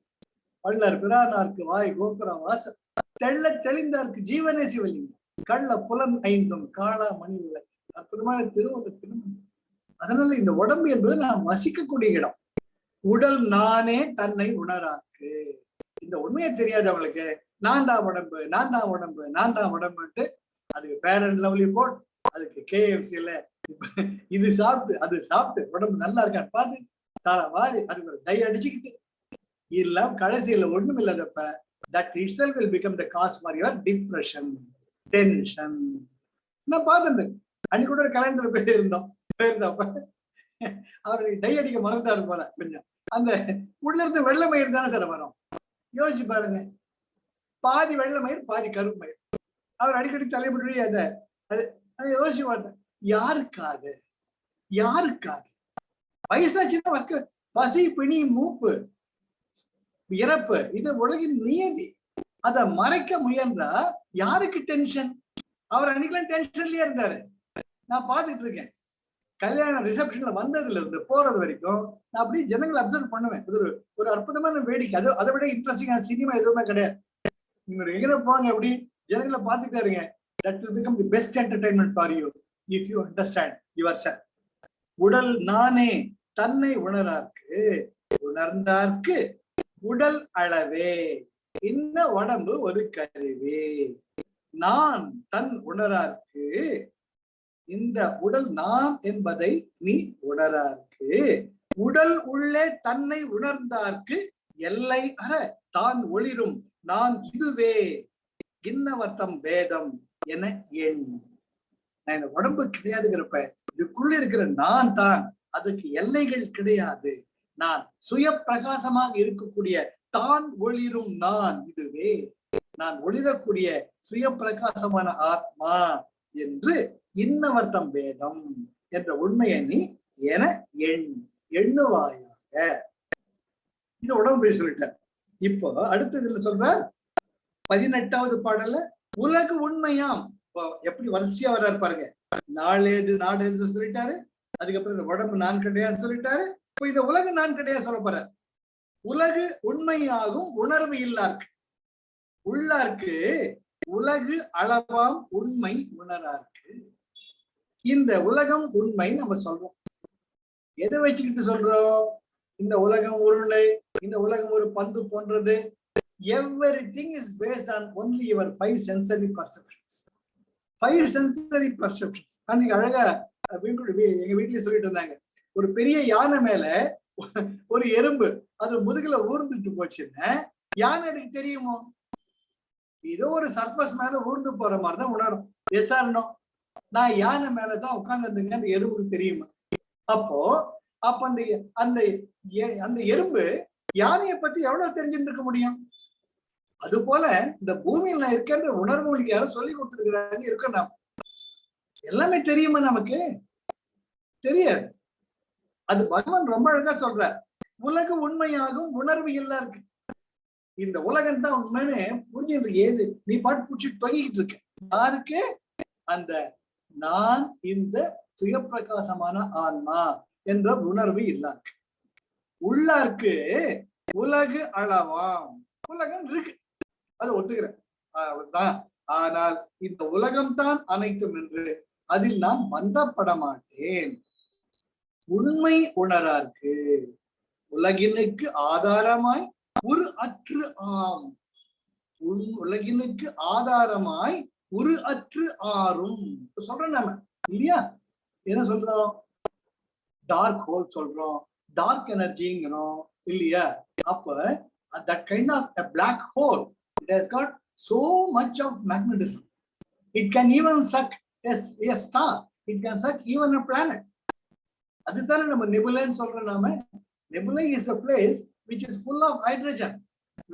வள்ளர் பிரானார்க்கு வாய் கோபுரம் வாசல், தெள்ள தெளிந்தார்க்கு ஜீவனே சிவலிங்கம். கள்ள புலன் 5 காளா மணி விளக்கு. அற்புதமான திருமணம். அதனால இந்த உடம்பு என்பது நாம் வசிக்கக்கூடிய இடம். உடல் நானே தன்னை உணராக்கு. இந்த உண்மையை தெரியாது அவளுக்கு. நான் தான் உடம்பு, நான் தான் உடம்பு, நான் தான் உடம்புன்ட்டு அதுக்கு பேரண்ட் லெவலி போட், அதுக்கு KFCல இது சாப்பிட்டு அது சாப்பிட்டு உடம்பு நல்லா இருக்கான்னு பார்த்து தலை வாரி அதுக்கு ஒரு டை அடிச்சுக்கிட்டு எல்லாம் கடைசியில ஒண்ணும் இல்லாதப்ப that itself will become the cause for your depression, tension. நான் பார்த்தேன் அன்னைக்கு கூட ஒரு கல்யாணத்துல போயிருந்தப்ப அவருக்கு டை அடிக்க மறந்தாரு போல. கொஞ்சம் அந்த உள்ள இருந்து வெள்ளை மயிர் தானே சார் வரும். யோசிச்சு பாருங்க, பாதி வெள்ளை மயிர் பாதி கருப்பு மயிர். அவர் அடிக்கடி தலைப்படி அதை யோசிச்சு பார்த்தேன். யாருக்காக வயசாச்சுன்னா பசி பிணி மூப்பு இறப்பு இது உலகின் நியதி. அதை மறைக்க முயன்றா யாருக்கு டென்ஷன்? அவர் அன்னைக்கெல்லாம் டென்ஷன்லயே இருந்தாரு. நான் பார்த்துட்டு இருக்கேன். கல்யாண ரிசப்ஷன்ல வந்ததுல இருந்து போறது வரைக்கும் நான் அப்படியே ஜனங்களை அப்சர்வ் பண்ணுவேன். ஒரு அற்புதமான வேடிக்கை. அதை விட இன்ட்ரெஸ்டிங்கான சினிமா எதுவுமே கிடையாது. நீங்க எங்க போங்க அப்படி ஜனங்களை பார்த்துட்டே இருங்க. That will become the best entertainment for you if you understand yourself. உடல் நானே தன்னை உணரார்க்கு, உணர்ந்தார்க்கு உடல் அளவே. இந்த உடம்பு ஒரு கருவே. நான் தன் உணரார்க்கு, இந்த உடல் நான் என்பதை நீ உணரார்க்கு. உடல் உள்ளே தன்னை உணர்ந்தார்க்கு எல்லை அற தான் ஒளிரும் நான் இதுவே இன்னவர்த்தம் வேதம் என எண். நான் இந்த உடம்பு கிடையாதுங்கிறப்ப இதுக்குள்ள இருக்கிற நான் தான், அதுக்கு எல்லைகள் கிடையாது. நான் சுய பிரகாசமாக இருக்கக்கூடிய தான் ஒளிரும் நான் இதுவே, நான் ஒளிரக்கூடிய சுய பிரகாசமான ஆத்மா என்று இன்னவர்த்தம் வேதம் என்ற உண்மையை நீ என எண்ணுவாயாக. இது உடம்பு சொல்லிட்டார். இப்போ அடுத்ததுல சொல்ற 18வது பாடல்ல உலக உண்மையாம். எப்படி வரிசையா வர்றாரு பாருங்க. நாளேது நாடேது சொல்லிட்டாரு, அதுக்கப்புறம் இந்த உடம்பு நான் கிடையாது சொல்லிட்டாரு. இப்ப இந்த உலக நான் கிடையாது சொல்ல போறாரு. உலகு உண்மையாகும் உணர்வு இல்லாருக்கு, உள்ளாருக்கு உலகு அளவாம் உண்மை உணராருக்கு. இந்த உலகம் உண்மை நம்ம சொல்றோம். எதை வச்சுக்கிட்டு சொல்றோம்? இந்த உலகம் உருளை, இந்த உலகம் ஒரு பந்து போன்றது. Everything is based on only your 5 sensory perceptions. 5 sensory perceptions. அன்னைக்கு அழகா எங்க வீட்லயே சொல்லிட்டு இருந்தாங்க, ஒரு பெரிய யானை மேல ஒரு எறும்பு அது முதுகுல ஊர்ந்துட்டு போச்சுன்னா யானை எனக்கு தெரியுமோ? ஏதோ ஒரு சர்ஃபஸ் மேல ஊர்ந்து போற மாதிரிதான் உணரும். Yes or no? நான் யானை மேலதான் உட்கார்ந்துருந்தேங்க, அந்த எறும்புக்கு தெரியுமா? அப்போ அந்த எறும்பு யானையை பத்தி எவ்வளவு தெரிஞ்சுட்டு இருக்க முடியும்? அது போல இந்த பூமியில் நான் இருக்கின்ற உணர்வு உங்களுக்கு யாரும் சொல்லி கொடுத்துருக்கிறாங்க இருக்க, நாம எல்லாமே தெரியுமா? நமக்கு தெரியாது. அது பகவான் ரொம்ப அழகா சொல்ற, உலக உண்மையாகும் உணர்வு இல்லா இருக்கு. இந்த உலகம் தான் உண்மைன்னு புரிஞ்சுட்டு ஏது நீ பாட்டு புடிச்சிட்டு தொங்கிக்கிட்டு இருக்க. யாருக்கு? அந்த நான் இந்த சுயப்பிரகாசமான ஆன்மா என்ற உணர்வு இல்லாருக்கு. உள்ளாருக்கு உலகு அளவாம். உலகம் இருக்கு, அது ஒத்துக்கிறேன், அவ்வளவுதான். ஆனால் இந்த உலகம் தான் அனைத்தும் என்று அதில் நான் பந்தப்பட மாட்டேன். உண்மை உணராருக்கு உலகினுக்கு ஆதாரமாய் ஒரு அற்று ஆம். உலகினுக்கு ஆதாரமாய் ஒரு அற்று ஆறும் சொல்றோம் நாம இல்லையா? என்ன சொல்றோம்? டார்க் ஹோல் சொல்றோம், டார்க் எனர்ஜிங்கிறோம் இல்லையா? அப்ப that kind of a black hole, it has got so much of magnetism. It can even suck a star. It can suck even a planet. அதுதானே நம்ம nebulaன்னு சொல்றோம். நாம nebula is a place which is full of hydrogen,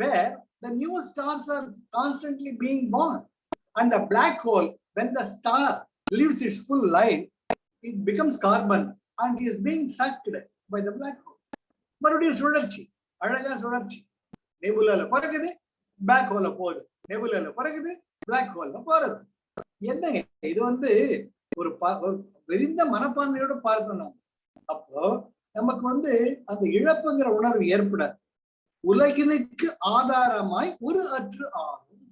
where the new stars are constantly being born. And the black hole, when the star lives its full life, it becomes carbon and is being sucked by the black hole. மறுபடியும் சுழற்சி, அழகா சுழற்சி. நெபுலால பறக்குது, black ஹோல்ல போகுது, நெபுலால பறக்குது, black ஹோல்ல போறது. என்னங்க இது? ஒரு விரிந்த மனப்பான்மையோட பார்க்கணும் நாம. அப்போ நமக்கு அந்த இழப்புங்கிற உணர்வு ஏற்படாது. உலகினுக்கு ஆதாரமாய் ஒரு அற்று ஆகும்.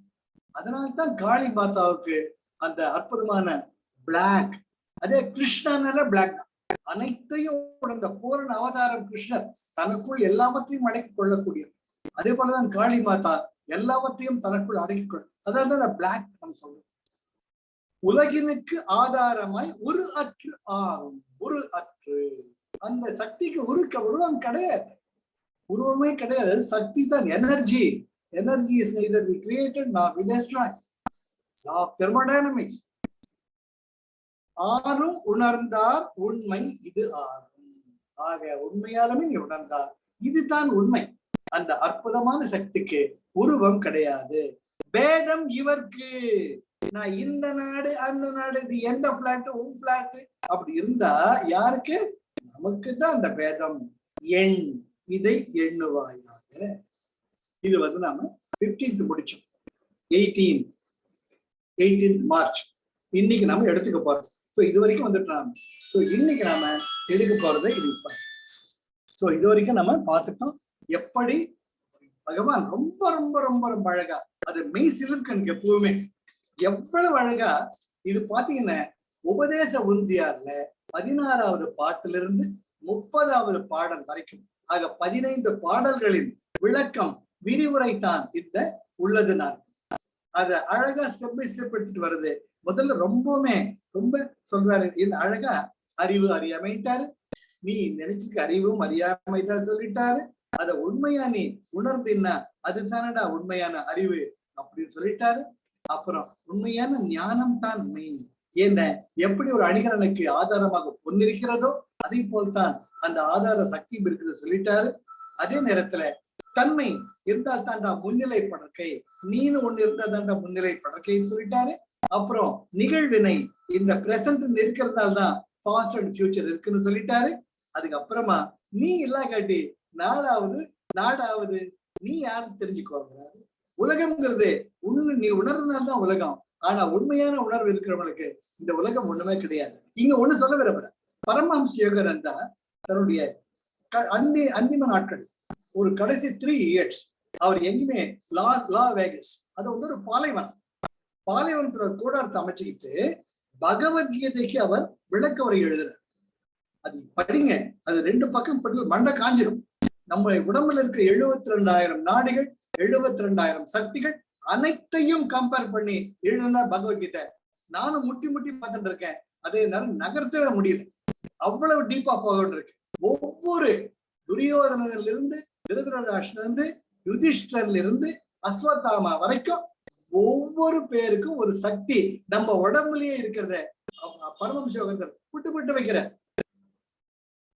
அதனால்தான் காளி மாதாவுக்கு அந்த அற்புதமான பிளாக். அதே கிருஷ்ணனால பிளாக் தான். அனைத்தையும் உணர்ந்த பூரண அவதாரம் கிருஷ்ணர், தனக்குள் எல்லாவற்றையும் அடக்கிக் கொள்ளக்கூடிய. அதே போலதான் காளி மாதா எல்லாவற்றையும் தனக்குள் அடக்கிக் கொள்ள. அதாவது பிளாக் நம்ம சொல்றோம். உலகினுக்கு ஆதாரமாய் ஒரு அற்று ஆகும். ஒரு அற்று, அந்த சக்திக்கு உருவம் கிடையாது, உருவமே கிடையாது. சக்தி தான் energy. Energy is neither we created nor we destroy. Law of thermodynamics. ஆறும் உணர்ந்தார் உண்மை இது ஆறும். ஆக உண்மையாலுமே நீ உணர்ந்தார், இதுதான் உண்மை. அந்த அற்புதமான சக்திக்கு உருவம் கிடையாது. பேதம் இவர்க்கு. நான் இந்த நாடு அந்த நாடு, இது எந்த பிளாட் உன் பிளாட் அப்படி இருந்தா யாருக்கு? நமக்கு தான் அந்த பேதம். எண் இதை எண்ணுவாயாக. இது நாம 15th முடிச்சோம். 18th மார்ச் இன்னைக்கு நாம எடுத்துக்க போறோம். சோ இது வரைக்கும் நாம இன்னைக்கு நாம எடுக்க போறதை இது. சோ இது வரைக்கும் நம்ம பார்த்துட்டோம் எப்படி பகவான் ரொம்ப ரொம்ப ரொம்ப ரொம்ப அழகா, அது மெய் சிலிர்க்கு எனக்கு எப்பவுமே எவ்வளவு அழகா. இது பாத்தீங்கன்னா உபதேச உந்தியார்ல 16வது பாட்டிலிருந்து 30வது பாடல் வரைக்கும், ஆக 15 பாடல்களின் விளக்கம் விரிவுரை தான் இந்த உள்ளது. நான் அத அழகா ஸ்டெப் பை ஸ்டெப் எடுத்துட்டு வருது. முதல்ல ரொம்பவுமே ரொம்ப சொல்றாரு, இந்த அழகா அறிவு அறியாமைட்டாரு, நீ நினைச்சுக்க அறிவும் அறியாமைதான் சொல்லிட்டாரு. அத உண்மையா நீ உணர்ந்தின்னா அதுதானடா உண்மையான அறிவு அப்படின்னு சொல்லிட்டாரு. அப்புறம் உண்மையான ஞானம் தான் மெய். என்ன எப்படி ஒரு அணிகலனுக்கு ஆதாரமாக பொன் இருக்கிறதோ அதே போல்தான் அந்த ஆதார சக்தியும் இருக்குது சொல்லிட்டாரு. அதே நேரத்துல தன்மை இருந்தால் தாண்டா முன்னிலை படற்கை, நீனு ஒண்ணு இருந்தா தாண்டா முன்னிலை படற்கைன்னு சொல்லிட்டாரு. அப்புறம் நிகழ்வினை இந்த பிரசன்ட் இருக்கிறதால்தான் பாஸ்ட் அண்ட் ஃபியூச்சர் இருக்குன்னு சொல்லிட்டாரு. அதுக்கப்புறமா நீ இல்லாகாட்டி நாடாவது நீ யாருன்னு தெரிஞ்சுக்கோங்கிறாரு. உலகம்ங்கிறது நீ உணர்றதுனால்தான் உலகம். ஆனா உண்மையான உணர்வு இருக்கிறவங்களுக்கு இந்த உலகம் ஒண்ணுமே கிடையாது. இங்க ஒண்ணு சொல்ல விரும்புறேன். பரமஹம்ச யோகானந்தா தன்னுடைய அந்திம நாட்கள் ஒரு கடைசி 3 years அவர் எங்குமே லா வேகஸ் அது வந்து ஒரு பாலைவனத்துல கூடாரத்தை அமைச்சுக்கிட்டு பகவத்கீதைக்கு அவர் விளக்க உரை எழுதுறார். அது படிங்க, அது 2 பக்கம் பட்டு மண்டை காஞ்சிடும். நம்ம உடம்புல இருக்க 72,000 நாடிகள், 72,000 சக்திகள் அனைத்தையும் கம்பேர் பண்ணி எழுதுனா பகவத்கீதை. நானும் முட்டி பார்த்துட்டு இருக்கேன், அதே நேரம் நகர்த்தவே முடியல, அவ்வளவு டீப்பா போகிட்டு இருக்கு. ஒவ்வொரு துரியோதனிலிருந்து இருந்து திருதராஷ்டிரன்ல இருந்து யுதிஷ்டர்ல இருந்து அஸ்வத்தாமா வரைக்கும் ஒவ்வொரு பேருக்கும் ஒரு சக்தி நம்ம உடம்புலயே இருக்கிறத பரமஹம்ச யோகத்தில் விட்டு வைக்கிற.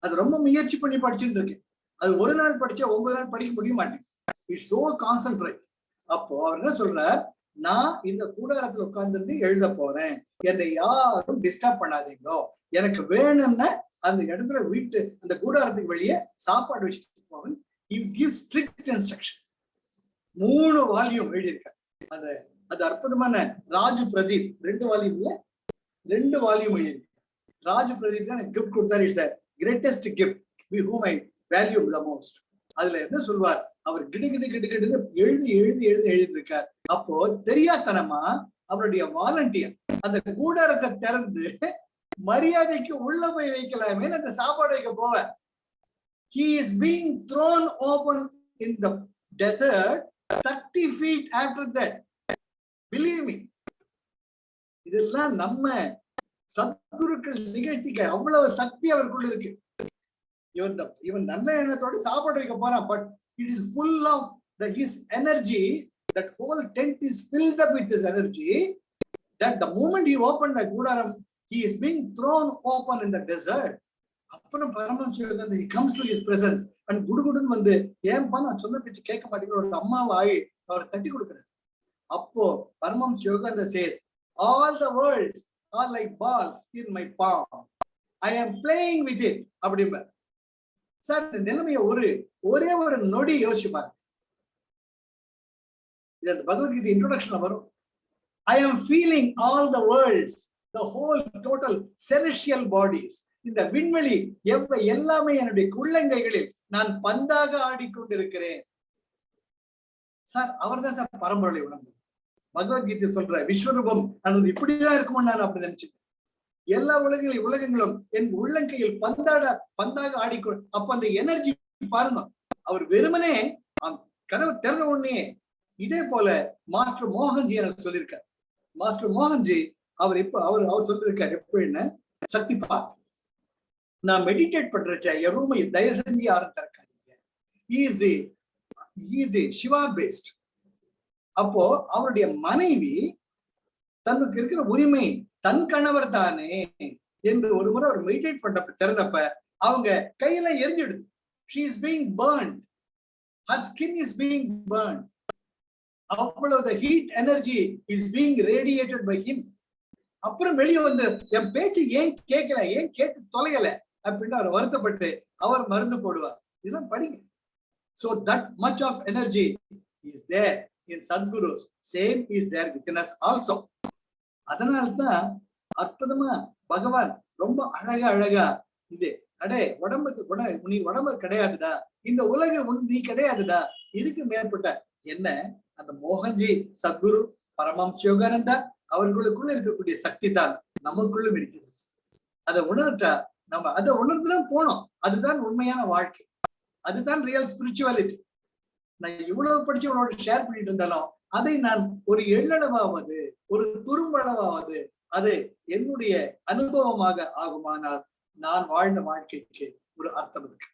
அது ரொம்ப முயற்சி பண்ணி படிச்சுட்டு இருக்கு. அது ஒரு நாள் படிச்சா 9 நாள் படிக்க முடிய மாட்டேங்குது. It's so concentrate. அப்போ அவர் என்ன சொல்றார், நான் இந்த கூடாரத்துல உட்கார்ந்து எழுத போறேன், என்னை யாரும் டிஸ்டர்ப் பண்ணாதீங்களோ, எனக்கு வேணும்னா அந்த இடத்துல அந்த கூடாரத்துக்கு வெளியே சாப்பாடு வச்சுட்டு போவேன். He gives strict instruction. 3 volume எழுதியிருக்காரு. அது அற்புதமான ராஜு பிரதீப் 2 வால்யூம்ல 2 வால்யூம் எழுதியிருக்காரு. ராஜு பிரதீப் தான் கிஃப்ட் கொடுத்தாரு. It's greatest gift we whom I value the most. அதுல என்ன சொல்வார், அவர் கிடு எழுதி இருக்கார். அப்போ தெரியாதனமா அவருடைய வாலண்டியர் அந்த கூடாரத்தை திறந்து மரியாதைக்கு உள்ள போய் வைக்கலாமே அந்த சாப்பாடு வைக்க போவார். He is being thrown open in the desert 30 feet after that. Believe me. இதெல்லாம் நம்ம சத்குருக்கள் நிகழ்த்திக்க அவ்வளவு சக்தி அவருக்குள்ள இருக்கு. இவன் நல்ல எண்ணத்தோட சாப்பாடு வைக்க போறான். But it is full of his energy. That whole tent is filled up with his energy. That the moment he opened the Gudaram, he is being thrown open in the desert. அப்புறம் Paramahamsa Yogananda he comes to his presence and குடுகுடுன்னு வந்து ஏன்பா நான் சொன்ன பேச்சு கேட்க மாட்டேங்கிற ஒரு அம்மாவாய் அவரை தட்டி கொடுக்குறாரு. அப்போ Paramahamsa Yogananda says, all the worlds are like balls in my palm. I am playing with it. அப்படிம்ப சார் இந்த நிலைமைய ஒரே ஒரு நொடி யோசிச்சு பாருங்க. இது அந்த பகவத்கீதை இன்ட்ரோடக்ஷன்ல வரும். I am feeling all the worlds, the whole total celestial bodies. இந்த விண்வெளி எல்லாமே என்னுடைய உள்ளங்கைகளில் நான் பந்தாக ஆடிக்கொண்டிருக்கிறேன். சார் அவர் தான் சார் பரம்பொருளை உணர்ந்தது. பகவத்கீதை சொல்ற விஸ்வரூபம் அது இப்படிதான் இருக்குமோ நான் அப்படி நினைச்சுட்டேன். எல்லா உலகங்களும் என் உள்ளங்கையில் பந்தாக ஆடிக்கொண்டு அப்ப அந்த எனர்ஜி பாருங்க. அவர் வெறுமனே கனவு திறந்த உடனே இதே போல மாஸ்டர் மோகன்ஜி எனக்கு சொல்லியிருக்கார். மாஸ்டர் மோகன்ஜி அவர் சொல்லியிருக்காரு எப்படின்னு, சக்தி பார்த்து நான் மெடிடேட் பண்றச்ச என் ரூமை தயவு செஞ்சு யாரும் திறக்காதீங்க. சிவா பேஸ்ட். அப்போ அவருடைய மனைவி தனக்கு இருக்கிற உரிமை தன் கணவர் தானே என்று ஒரு முறை அவர் மெடிடேட் பண்றப்ப திறந்தப்ப அவங்க கையில எரிஞ்சிடுது. She is being burned. Her skin is being burned. அவ்வளவு the heat energy is being radiated by him. அப்புறம் வெளியே வந்து என் பேச்சு ஏன் கேட்கல, ஏன் கேட்டு தொலையல அப்படின்னு அவர் வருத்தப்பட்டு அவர் மருந்து போடுவார். இதெல்லாம் படிங்க. So that much of energy is there in Sadgurus. Same is there within us also. அதனால்தான் அற்புதமா பகவான் ரொம்ப அழகா இது உடம்புக்கு நீ உடம்பு கிடையாதுடா, இந்த உலகம் நீ கிடையாதுடா, இதுக்கு மேற்பட்ட என்ன அந்த மோகன்ஜி சத்குரு பரமஹம்ச யோகானந்தா அவர்களுக்குள்ள இருக்கக்கூடிய சக்தி தான் நமக்குள்ளும் இருக்கிறது. அதை உணர்த்தா நம்ம அதை உணர்ந்துதான் போனோம். அதுதான் உண்மையான வாழ்க்கை, அதுதான் ரியல் ஸ்பிரிச்சுவாலிட்டி. நான் இவ்வளவு படிச்சு உங்களோட ஷேர் பண்ணிட்டு இருந்தாலும் அதை நான் ஒரு எள்ளளவாவது ஒரு துரும்பளவாவது அது என்னுடைய அனுபவமாக ஆகுமானால் நான் வாழ்ந்த வாழ்க்கைக்கு ஒரு அர்த்தம் இருக்கு.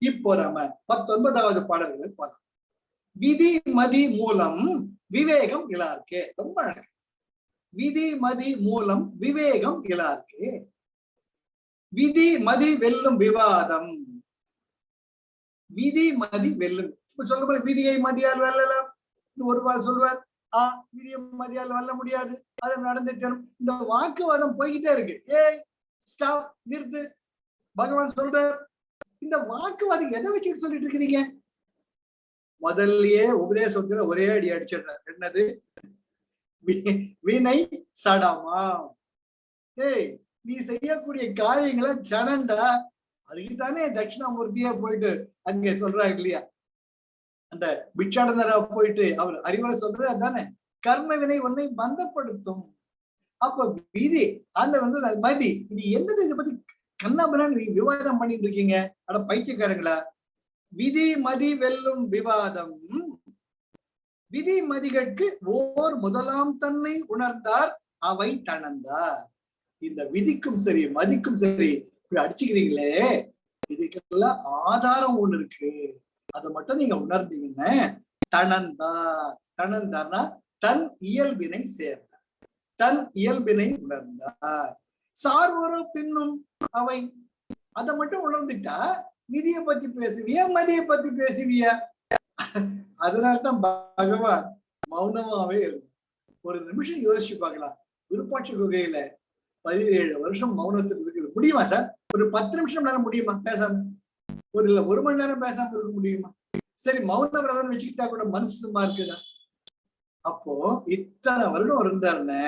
இப்போ நாம 19வது பாடல்களை பார்க்கலாம். விதி மதி மூலம் விவேகம் இலார்க்கே. ரொம்ப அழகு. விதி மதி மூலம் விவேகம் இலார்க்கு. விதி மதி வெல்லும் விவாதம். விதி மதி வெல்லும். இப்ப சொல்ல போல விதியை மதியால் வெல்லலாம். ஒருவர் சொல்வார், விதியை மதியால் வெல்ல முடியாது, அது நடந்தே தரும். இந்த வாக்குவாதம் போய்கிட்டே இருக்கு. ஸ்டாப், நிறுத்து. பகவான் சொல்றார், இந்த வாக்குவாதம் எதை வச்சுட்டு சொல்லிட்டு இருக்கிறீங்க? முதல்லயே உபதேசத்துல ஒரே அடி அடிச்சிடுறார். என்னது? வினை சடமா. நீ செய்யக்கூடிய காரியங்களை ஜனண்டா. அதுக்கு தானே தட்சிணாமூர்த்தியா போயிட்டு அங்க சொல்றாங்க இல்லையா, அந்த பிட்சாடனரா போயிட்டு அவர் அறிவுரை சொல்றது அதுதானே, கர்ம வினை ஒன்னை பந்தப்படுத்தும். அப்ப விதி அந்த மதி, இது என்னது? இதை பத்தி கண்ணாபுரா நீங்க விவாதம் பண்ணிட்டு இருக்கீங்க. அட பைத்தியக்காரங்களா! விதி மதி வெல்லும் விவாதம். விதி மதிகளுக்கு ஓர் முதலாம் தன்னை உணர்ந்தார் அவை தணந்தார். இந்த விதிக்கும் சரி மதிக்கும் சரி இப்படி அடிச்சுக்கிறீங்களே, இதுக்கெல்லாம் ஆதாரம் ஒண்ணு இருக்கு. அதை மட்டும் நீங்க உணர்ந்தீங்கன்னா தணந்தார். தணந்தார்னா தன் இயல்பினை சேர்ந்தார், தன் இயல்பினை உணர்ந்தார். சார்வரோ பின்னும் அவை. அதை மட்டும் உணர்ந்துட்டா விதியை பத்தி பேசுவியா மதியை பத்தி பேசுவியா? அதனால்தான் பகவான் மௌனமாவே இருக்கும். ஒரு நிமிஷம் யோசிச்சு பார்க்கலாம். விருப்பாட்சி குகையில 17 வருஷம் மௌனத்தில் இருக்குது. முடியுமா சார்? ஒரு 10 நிமிஷம் நேரம் முடியுமா பேசாம? இல்ல 1 மணி நேரம் பேசாம இருக்க முடியுமா? சரி, மௌன விரதம் வச்சுக்கிட்டா கூட மனசு சும்மா இருக்குதா? அப்போ இத்தனை வருடம் இருந்தாருன்னு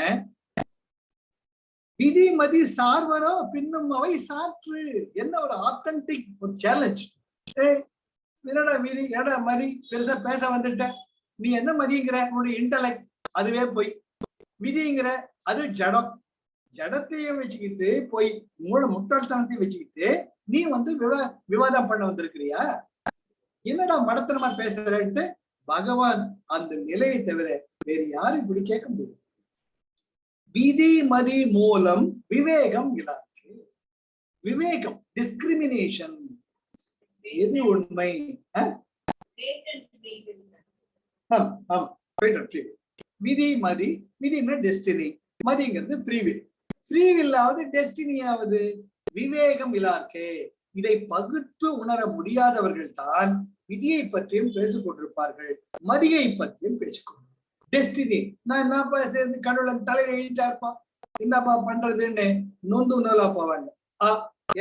விதி மதி சார்வரோ பின்னும் அவை சாற்று. என்ன ஒரு ஆத்தன்டிக் ஒரு சேலஞ்ச். என்னடா விதி, ஏடா மதி, பெருசா பேச வந்துட்ட. நீ என்ன மதிங்கிற? உன்னுடைய இன்டலெக்ட் அதுவே போய். விதிங்கிற அது ஜடம். ஜடத்தையும் வச்சுக்கிட்டு போய் முட்டாள்தனத்தையும் வச்சுக்கிட்டு நீ விவாதம் பண்ண வந்திருக்கிறியா? என்னடா மடத்தனமா பேசுறேன்ட்டு பகவான் அந்த நிலையை தவிர வேறு யாரும் இப்படி கேட்க முடியாது. விதி மதி மூலம் விவேகம் இல்லாது. விவேகம், டிஸ்கிரிமினேஷன். எது உண்மை? விதி மதி. விதினா டெஸ்டினி, மதிங்கிறது ஃப்ரீவில். ஃப்ரீவில்லாவது டெஸ்டினியாவது விவேகம் இல்லார்க்கே. இதை பகுத்து உணர முடியாதவர்கள் தான் விதியை பற்றியும் பேசிக் கொண்டிருப்பார்கள், மதியை பற்றியும் பேசிக்கொண்டு. டெஸ்டினி, நான் என்னப்பா சேர்ந்து கடவுளன் தலையில எழுதிட்டா இருப்பான், என்னப்பா பண்றதுன்னு நொந்து நூலா போவாங்க.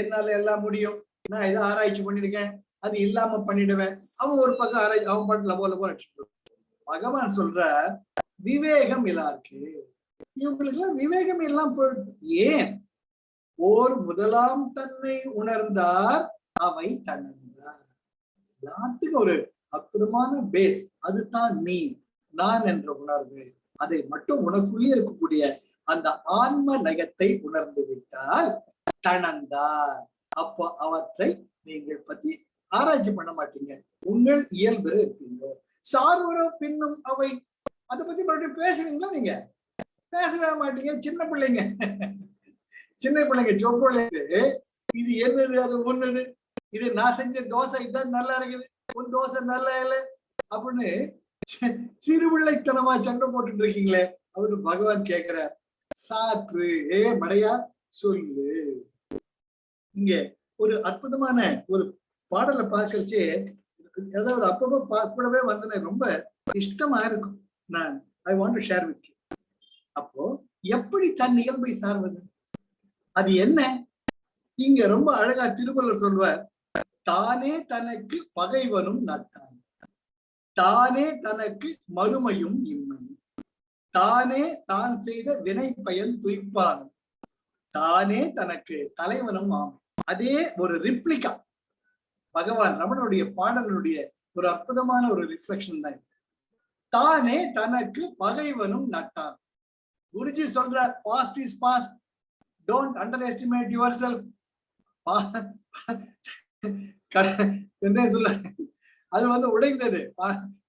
என்னால எல்லாம் முடியும், நான் இதை ஆராய்ச்சி பண்ணிருக்கேன், அது இல்லாம பண்ணிடுவேன். அவன் ஒரு பக்கம் ஆராய்ச்சி, அவன் பாட்டுல போல பகவான் சொல்ற விவேகம் இல்லாருக்கு. இவங்களுக்கு எல்லாம் விவேகம் எல்லாம் போயிடுது. ஏன்? ஓர் முதலாம் தன்னை உணர்ந்தார் அவை தணந்தார். எல்லாத்துக்கும் ஒரு அற்புதமான பேஸ் அதுதான் நீ, நான் என்ற உணர்வு. அதை மட்டும் உனக்குள்ளே இருக்கக்கூடிய அந்த ஆன்ம நயத்தை உணர்ந்து விட்டால் தணந்தார். அப்போ அவற்றை நீங்கள் பத்தி ஆராய்ச்சி பண்ண மாட்டீங்க, உங்கள் இயல்பு இருப்பீங்க. சார்வரோ பின்னும் அவை. அதை பத்தி மறுபடியும் பேசுவீங்களா? நீங்க பேசவே மாட்டீங்க. சின்ன பிள்ளைங்க, சின்ன பிள்ளைங்க சொற்பொழிவு, இது என்னது அது ஒண்ணுது, இது நான் செஞ்ச தோசை இதுதான் நல்லா இருக்குது, உன் தோசை நல்லா இல்லை அப்படின்னு சிறுபிள்ளைத்தனமா சண்டை போட்டுட்டு இருக்கீங்களே அப்படின்னு பகவான் கேட்கிறார். சாற்று, மடையா சொல்லு. இங்க ஒரு அற்புதமான ஒரு பாடலை பார்க்கறச்சே, ஏதாவது அப்பப்போ கூடவே வந்து ரொம்ப இஷ்டமா இருக்கும். நான் I want to share with you. அப்போ எப்படி தன் இயல்பை சார்வது? அது என்ன? இங்க ரொம்ப அழகா திருவள்ளுவர் சொல்வார், தானே தனக்கு பகைவனும் நட்டான், தானே தனக்கு மறுமையும் இம்மை, தானே தான் செய்த வினை பயன் துய்ப்பான், தானே தனக்கு தலைவனும் ஆம். அதே ஒரு ரிப்ளிகா பகவான் ரமணனுடைய பாடலுடைய ஒரு அற்புதமான ஒரு ரிஃப்ளெக்ஷன் தான். தானே தனக்கு பகைவனும் நட்டான். குருஜி சொல்றார், past is past, don't underestimate yourself. என்ன சொல்ல, அது உடைந்தது,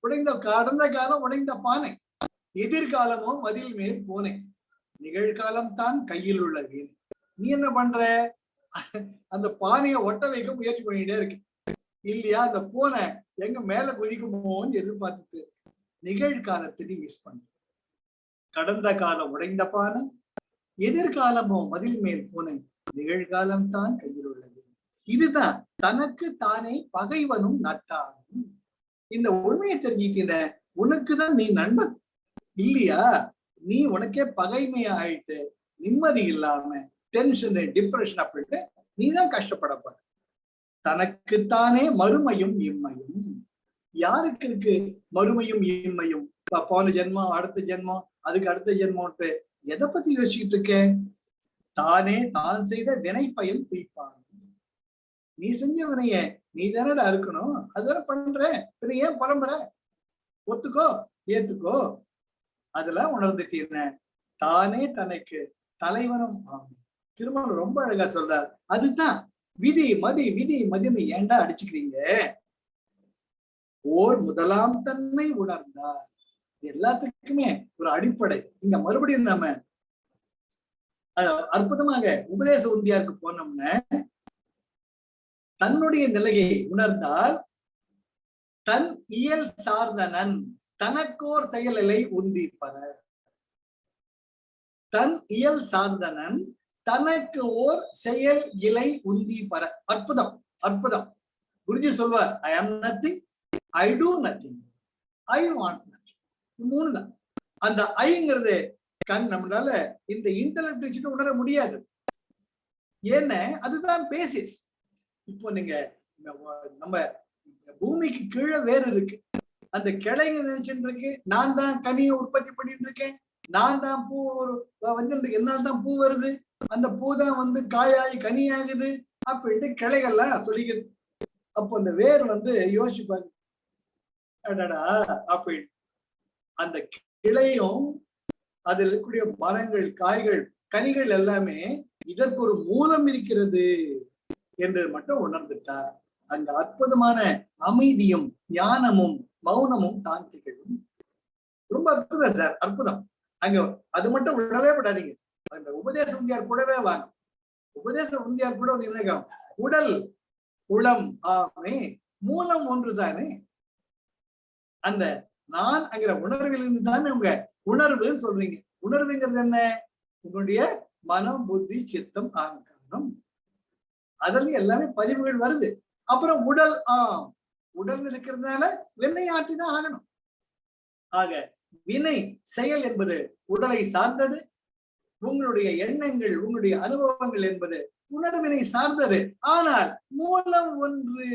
உடைந்த கடந்த காலம் உடைந்த பானை, எதிர்காலமோ மதில் மேல் போனேன், நிகழ்காலம் தான் கையில் உள்ள வீணை. நீ என்ன பண்ற? அந்த பானையை ஒட்ட வைக்க முயற்சி பண்ணிட்டே இருக்கு இல்லையா? அந்த பூனை எங்க மேல குதிக்குமோன்னு எதிர்பார்த்துட்டு நிகழ்காலத்தை மிஸ் பண்ண. கடந்த காலம் உடைந்த பானை, எதிர்காலமோ மதில் மேல் பூனை, நிகழ்காலம் தான் கையில் உள்ளது. இதுதான் தனக்கு தானே பகைவனும் நட்டானும். இந்த உண்மையை தெரிஞ்சுக்கிற உனக்குதான் நீ நண்பன் இல்லையா? நீ உனக்கே பகைமையா ஆயிட்டு நிம்மதி இல்லாம டென்ஷன் டிப்ரெஷன் அப்படின்ட்டு நீதான் கஷ்டப்பட போற. தனக்குத்தானே மறுமையும் இம்மையும். யாருக்கு இருக்கு மறுமையும் இம்மையும்? போன ஜென்மம், அடுத்த ஜென்மம், அதுக்கு அடுத்த ஜென்மம்ட்டு எதை பத்தி யோசிச்சுட்டு இருக்க? தானே தான் செய்த வினை பயன் தீர்ப்பான். நீ செஞ்ச வினைய நீ தானடா இருக்கணும், அதுதானே பண்ற. பின்ன ஏன் பரம்பரை? ஒத்துக்கோ, ஏத்துக்கோ. அதெல்லாம் உணர்ந்துட்டீங்க. தானே தனக்கு தலைவனும் ஆகும். திருமணம் ரொம்ப அழகா சொல்றார். அதுதான் விதி மதி விதி மதின்னு ஏண்டா அடிச்சுக்கிறீங்க? ஓர் முதலாம் தன்மை உணர்ந்தார். எல்லாத்துக்குமே ஒரு அடிப்படை. இங்க மறுபடியும் நம்ம அற்புதமாக உபதேச உந்தியாருக்கு போனோம்னா, தன்னுடைய நிலையை உணர்ந்தால் தன் இயல் சார்ந்தனன் தனக்கோர் செயலை உந்தி பெற. தன் இயல் சார்ந்தனன் தனக்கு ஓர் செயல் இலை உந்தி பெற. அற்புதம், அற்புதம். குருஜி சொல்வார், ஐ ஆம் nothing, I two nothing, I want nothing. மூணு தான். அந்த ஐங்கிறது நம்மளால இந்த இன்டெலக்ட் வச்சுட்டு உணர முடியாது. ஏன்னா அதுதான் பேசிஸ். இப்போ நீங்க நம்ம பூமிக்கு கீழே வேறு இருக்கு, அந்த கிளைங்க நினைச்சுட்டு இருக்கு நான் தான் கனியை உற்பத்தி பண்ணிட்டு இருக்கேன், நான் தான் பூ வந்து என்னால் தான் பூ வருது, அந்த பூ தான் காயாகி கனியாகுது அப்படின்ட்டு கிளைகள்லாம் சொல்லிக்குது. அப்போ அந்த வேர் யோசிப்பாங்க, அடடா அப்படி அந்த கிளையும் அதில் இருக்கக்கூடிய மரங்கள், காய்கள், கனிகள் எல்லாமே இதற்கு ஒரு மூலம் இருக்கிறது என்று மட்டும் உணர்ந்துட்டா அங்க அற்புதமான அமைதியும் ஞானமும் மௌனமும் தான் திகழும். ரொம்ப அற்புதம் சார், அற்புதம். அங்க அது மட்டும் விடவே விடாதீங்க. அந்த உபதேச உந்தியார் கூடவே வாங்க. உபதேச உந்தியார் கூட என்ன, உடல் உளம் ஆமே மூலம் ஒன்று தானே. அந்த நான் அங்கிற உணர்வில் இருந்து தானே உங்க உணர்வு சொல்றீங்க. உணர்வுங்கிறது என்ன? உங்களுடைய மனம், புத்தி, சித்தம், அகங்காரம், அதுல எல்லாமே பதிவுகள் வருது. அப்புறம் உடல், உடல் இருக்கிறதுனால வினை ஆற்றிதான் ஆகணும். ஆக வினை செயல் என்பது உடலை சார்ந்தது. உங்களுடைய எண்ணங்கள், உங்களுடைய அனுபவங்கள் என்பது உணர்வினை சார்ந்தது. ஆனால் மூலம் ஒன்று.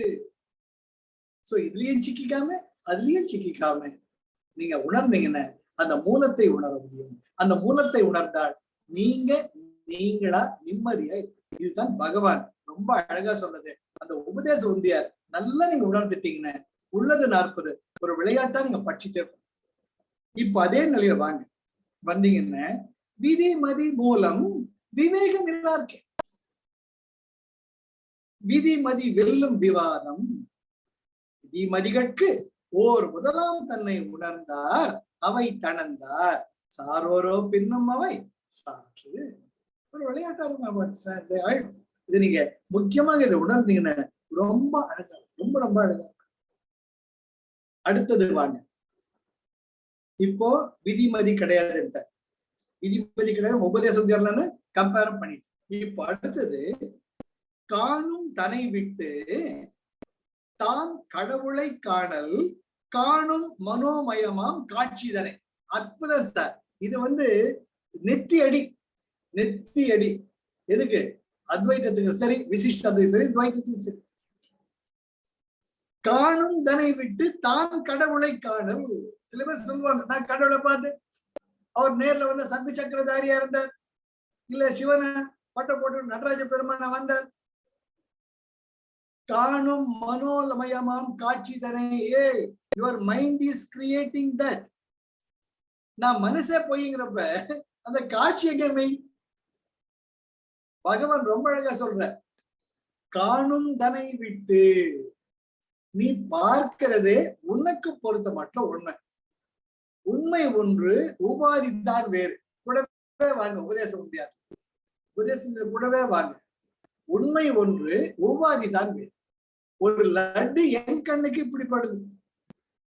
சோ இதுலயும் சிக்கிக்காம அதுலயும் சிக்கிக்காம நீங்க உணர்ந்தீங்கன்னா அந்த மூலத்தை உணர முடியும். அந்த மூலத்தை உணர்ந்தால் நீங்க நீங்களா நிம்மதியா இருக்கு. இதுதான் பகவான் ரொம்ப அழகா சொன்னது. அந்த உபதேச உந்தியார் நல்லா நீங்க உணர்ந்துட்டீங்கன்னா உள்ளது 40 ஒரு விளையாட்டா நீங்க படிச்சுட்டே இருப்போம். இப்ப அதே நிலையில வாங்க வந்தீங்கன்னா விதி மதி மூலம் விவேகம் எல்லாருக்கே. விதி மதி வெல்லும் விவாதம். விதி மதிகட்கு ஓர் முதலாம் தன்னை உணர்ந்தார் அவை தணந்தார் சாரோரோ பின்னும் அவை சாற்று. ஒரு விளையாட்டா ஆயிடும். இது நீங்க முக்கியமாக இதை உணர்ந்தீங்கன்னா ரொம்ப அழகா, ரொம்ப ரொம்ப அழகா. அடுத்தது வாங்க. இப்போ விதிமதி கிடையாது, விதிமதி கிடையாது, உபதேச உத்தியார்லன்னு கம்பேர் பண்ணிட்டு இப்போ அடுத்தது காணும் தனை விட்டு தான் கடவுளை காணல் காணும் மனோமயமாம் காட்சிதனை. அற்புதம் சார். இது நெத்தி அடி, நெத்தி அடி. எதுக்கு? அத்வைதத்துக்கு சரி, விசிஷ்டத்துக்கு சரி, துவைத்தத்துக்கு சரி. காணும் தனை விட்டு தான் கடவுளை காணல். சில பேர் சொல்லுவாங்க, நான் கடவுளை பார்த்து அவர் நேர்ல சங்கு சக்கரதாரியா இருந்தார், இல்ல சிவனை பட்ட போட்டு நடராஜ பெருமான வந்தார். காணும் மனோமயமாம் காட்சி தனை. Your mind is creating that. நான் மனசே போய்ங்கிறப்ப அந்த காட்சி எங்க மெய்? பகவான் ரொம்ப அழகா சொல்ற, காணும் தனை விட்டு நீ பார்க்கிறதே உனக்கு பொறுத்த மட்டும் உண்மை. உண்மை ஒன்று, உபாதித்தான் வேறு. கூடவே வாங்க உபதேச உந்தியார், உபதேசத்துல கூடவே வாங்க. உண்மை ஒன்று, உபாதிதான் வேறு. ஒரு லட்டு என் கண்ணுக்கு இப்படி படுது,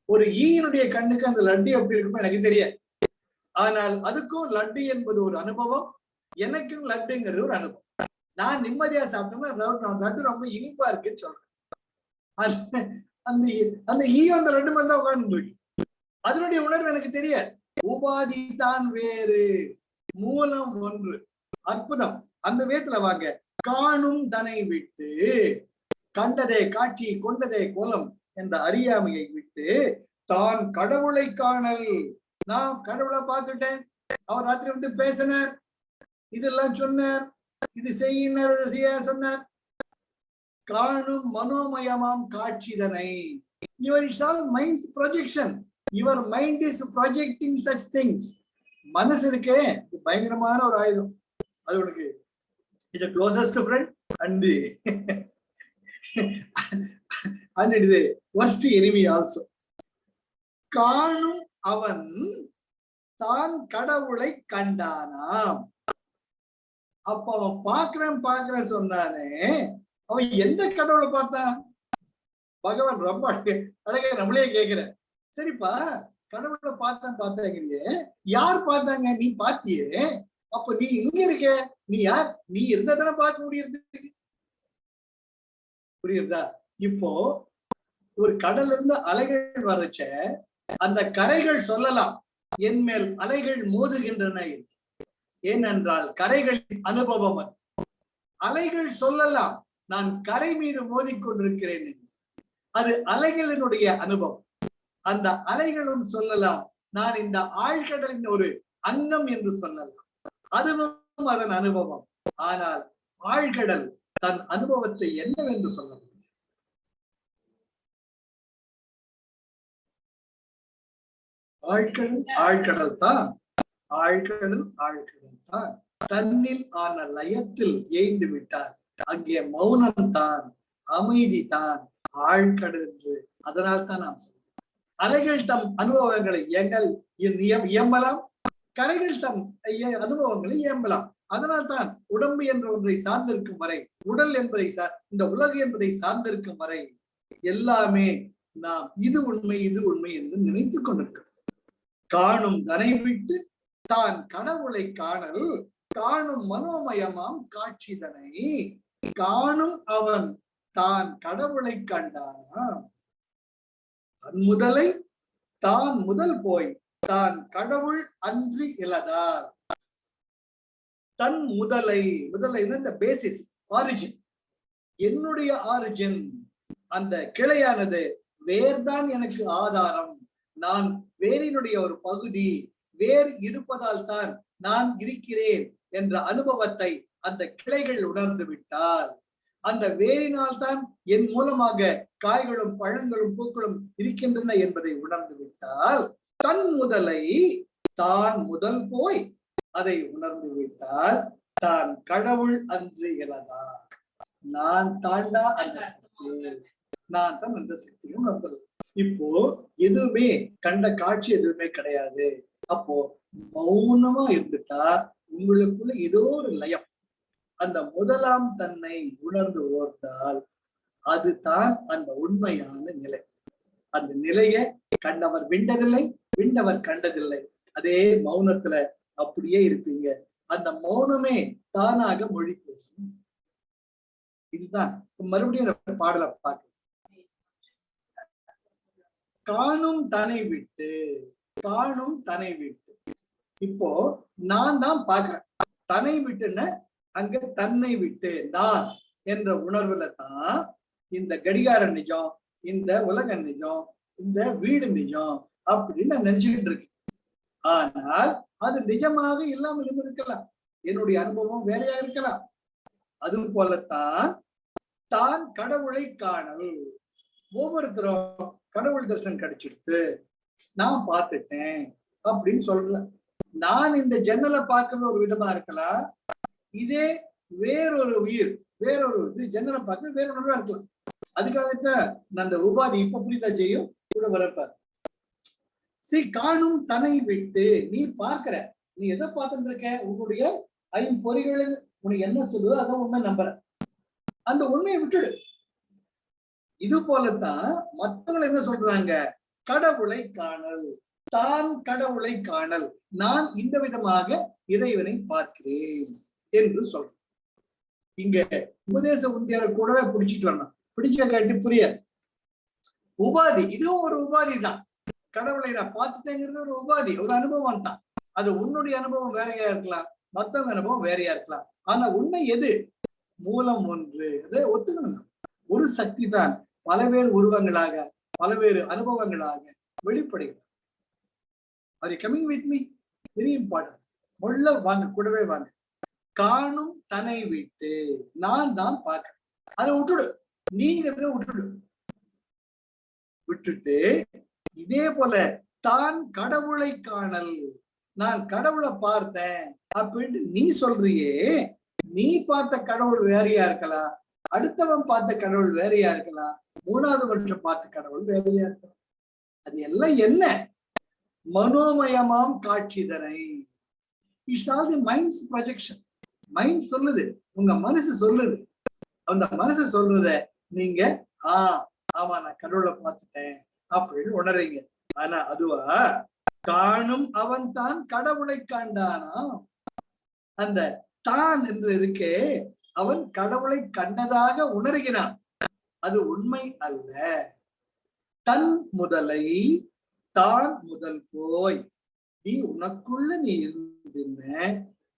ஒரு ஈயினுடைய கண்ணுக்கு அந்த லட்டு எப்படி இருக்குமோ எனக்கு தெரியாது. ஆனால் அதுக்கும் லட்டு என்பது ஒரு அனுபவம், எனக்கும் லட்டுங்கிறது ஒரு அனுபவம். நான் நிம்மதியா சாப்பிட்டேன்னா லட்டு ரொம்ப இனிப்பா இருக்குன்னு சொல்றேன். அந்த ஈயம் அந்த லட்டு மாதிரி தான் உட்கார்ந்து அதனுடைய உணர்வு எனக்கு தெரியாது. உபாதி தான் வேறு, மூலம் ஒன்று. அற்புதம். அந்த விதத்துல வாங்க. காணும் தனை விட்டு, கண்டதே காட்சி கொண்டதே கோலம் என்ற அறியாமையை விட்டு தான் கடவுளை காணல். நான் கடவுளை பார்த்துட்டேன், அவர் ராத்திரி வந்து பேசினார், இதெல்லாம் சொன்னார், இது செய்ய சொன்னார். காணும் மனோமயமாம் காட்சிதனை. Your it's all mind's projection. Your mind is projecting such things. மனசு இருக்கே, இது பயங்கரமான ஒரு ஆயுதம். அது உனக்கு is the closest friend and it is a worst enemy also. காணும் அவன் தான் கடவுளை கண்டானாம். அப்ப அவன் பாக்குறேன் சொன்னானே, அவன் எந்த கடவுளை பார்த்தான்? பகவான் ரொம்ப அழகா நம்மளே கேக்குற, சரிப்பா கடவுளை பார்த்தாங்க, யார் பார்த்தாங்க? நீ பாத்தியே, அப்ப நீ இங்க இருக்க, நீ யார்? நீ இருந்தா தானே பார்க்க முடியுது. புரியுதா? இப்போ ஒரு கடல்ல இருந்து அலைகள் வரச்ச அந்த கரைகள் சொல்லலாம், என் மேல் அலைகள் மோதுகின்றன. ஏனென்றால் கரைகளின் அனுபவம் அது. அலைகள் சொல்லலாம், நான் கரை மீது மோதிக்கொண்டிருக்கிறேன், அது அலைகளினுடைய அனுபவம். அந்த அலைகளும் சொல்லலாம், நான் இந்த ஆழ்கடலின் ஒரு அங்கம் என்று சொல்லலாம், அதுவும் அதன் அனுபவம். ஆனால் ஆழ்கடல் தன் அனுபவத்தை என்னவென்று சொல்ல முடியும்? ஆழ்கடல் தான், ஆழ்கடல் தான். தன்னில் ஆன லயத்தில் ஏய்ந்து விட்டார். அங்கே மௌனம் தான், அமைதி தான் ஆழ்கடல் என்று. அதனால் தான் நாம் சொல்றோம், அலைகள் தம் அனுபவங்களை இயம்பலாம், கரைகள் தம் அனுபவங்களை இயம்பலாம். அதனால் தான் உடம்பு என்ற ஒன்றை சார்ந்திருக்கும் வரை, உடல் என்பதை இந்த உலகு என்பதை சார்ந்திருக்கும் வரை எல்லாமே நாம் இது உண்மை என்று நினைத்துக் கொண்டிருக்கிறோம். காணும் தனை விட்டு தான் கடவுளை காணல், காணும் மனோமயமாம் காட்சிதனை. காணும் அவன் தான் கடவுளை கண்டானா, தன் முதலை தான் முதல் போய் தான் கடவுள் அன்றி இலதார். தன் முதலை இந்த பேசிஸ், ஆரிஜின், என்னுடைய ஆரிஜின், அந்த கிளையானது வேர்தான் எனக்கு ஆதாரம். நான் வேரினுடைய ஒரு பகுதி, வேர் இருப்பதால் தான் நான் இருக்கிறேன் என்ற அனுபவத்தை அந்த கிளைகள் உணர்ந்து விட்டால், அந்த வேரினால் தான் என் மூலமாக காய்களும் பழங்களும் பூக்களும் இருக்கின்றன என்பதை உணர்ந்து விட்டால், தன் முதலை தான் முதல் போய் அதை உணர்ந்து விட்டால் தான் கடவுள் அன்று இலதா. நான் தாண்டா அந்த சக்தி, நான் தான் அந்த சக்தியும் உணர்ந்தது. இப்போ எதுவுமே கண்ட காட்சி எதுவுமே கிடையாது. அப்போ மௌனமா இருந்துட்டா உங்களுக்குள்ள ஏதோ ஒரு லயம், அந்த முதலாம் தன்னை உணர்ந்து ஓர்ந்தால் அதுதான் அந்த உண்மையான நிலை. அந்த நிலையை கண்டவர் விண்டதில்லை, விண்டவர் கண்டதில்லை. அதே மௌனத்துல அப்படியே இருப்பீங்க. அந்த மௌனமே தானாக மொழி பேசும். இதுதான் மறுபடியும் அந்த பாடலை பார்க்க. காணும் தனை விட்டு, காணும் தனை விட்டு. இப்போ நான் தான் பாக்குறேன், தனை விட்டுன்னு அங்க தன்னை விட்டு நான் என்ற உணர்வுல தான் இந்த கடிகாரம் நிஜம், இந்த உலகம் நிஜம், இந்த வீடு நிஜம் அப்படின்னு நான் நினைச்சுக்கிட்டு இருக்கேன். ஆனால் அது நிஜமாக இல்லாமல் இருந்திருக்கலாம், என்னுடைய அனுபவம் வேறையா இருக்கலாம். அது போலத்தான் தான் கடவுளை காணல். ஒவ்வொருத்தரும் கடவுள் தரிசனம் கிடைச்சிடுத்து, நான் பார்த்துட்டேன் அப்படின்னு சொல்றேன். நான் இந்த ஜன்னலை பார்க்கறது ஒரு விதமா இருக்கலாம், இதே வேறொரு உயிர் வேறொரு ஜன்னலை பார்க்கறது வேற ஒன்றா இருக்கலாம். அதுக்காகத்தான் நான் அந்த உபாதி இப்ப புரிதா செய்யும் கூட வரப்பார். காணும் தனை விட்டு, நீ பார்க்கிற, நீ எதை பார்த்துட்டு இருக்க, உன்னுடைய ஐம்பொறிகளில் உனக்கு என்ன சொல்லுதோ அதான் உண்மை நம்புற, அந்த உண்மையை விட்டுடு. இது போலத்தான் மற்றவங்க என்ன சொல்றாங்க, கடவுளை காணல். தான் கடவுளை காணல். நான் இந்த விதமாக இறைவனை பார்க்கிறேன் என்று சொல்றேன். இங்க உபதேச உத்தியால கூடவே பிடிச்சிக்கலாம், பிடிச்ச காட்டி புரியாது. உபாதி, இதுவும் ஒரு உபாதி தான். கடவுளை நான் பார்த்துட்டேங்கிறது ஒரு உபாதி, ஒரு அனுபவம் தான். அது உன்னுடைய அனுபவம் வேறையா இருக்கலாம், மத்தவங்க அனுபவம் வேறையா இருக்கலாம். ஆனா உண்மை எது? மூலம் ஒன்று. அதை ஒத்துக்கணும். ஒரு சக்தி தான் பலவேறு உருவங்களாக, பலவேறு அனுபவங்களாக வெளிப்படுகிறது. Are you coming with me? Very important. முள்ள வாங்க, கூடவே வாங்க. காணும் தன்னை விட்டு நான் தான் பார்க்கிறேன். அதை விட்டுடு, நீங்கிறத விட்டுடு. விட்டுட்டு இதே போல தான் கடவுளை காணல், நான் கடவுளை பார்த்தேன் அப்படின்னு நீ சொல்றியே. நீ பார்த்த கடவுள் வேறையா இருக்கலாம், அடுத்தவன் பார்த்த கடவுள் வேறையா இருக்கலாம், மூணாவது வருஷம் பார்த்த கடவுள் வேறையா இருக்கலாம். அது எல்லாம் என்ன? மனோமயமாம் காட்சிதனை. It's all the mind's projection. Mind சொல்லுது, உங்க மனசு சொல்லுது. அந்த மனசு சொல்றத நீங்க ஆமா நான் கடவுளை பார்த்துட்டேன் அப்படின்னு உணர்றீங்க. ஆனா அதுவா? காணும் அவன் தான் கடவுளை காண்டானா. அந்த தான் என்று இருக்கே, அவன் கடவுளை கண்டதாக உணர்கிறான். அது உண்மை அல்ல. தன் முதலை தான் முதல் போய் நீ உனக்குள்ள நீ இருந்தின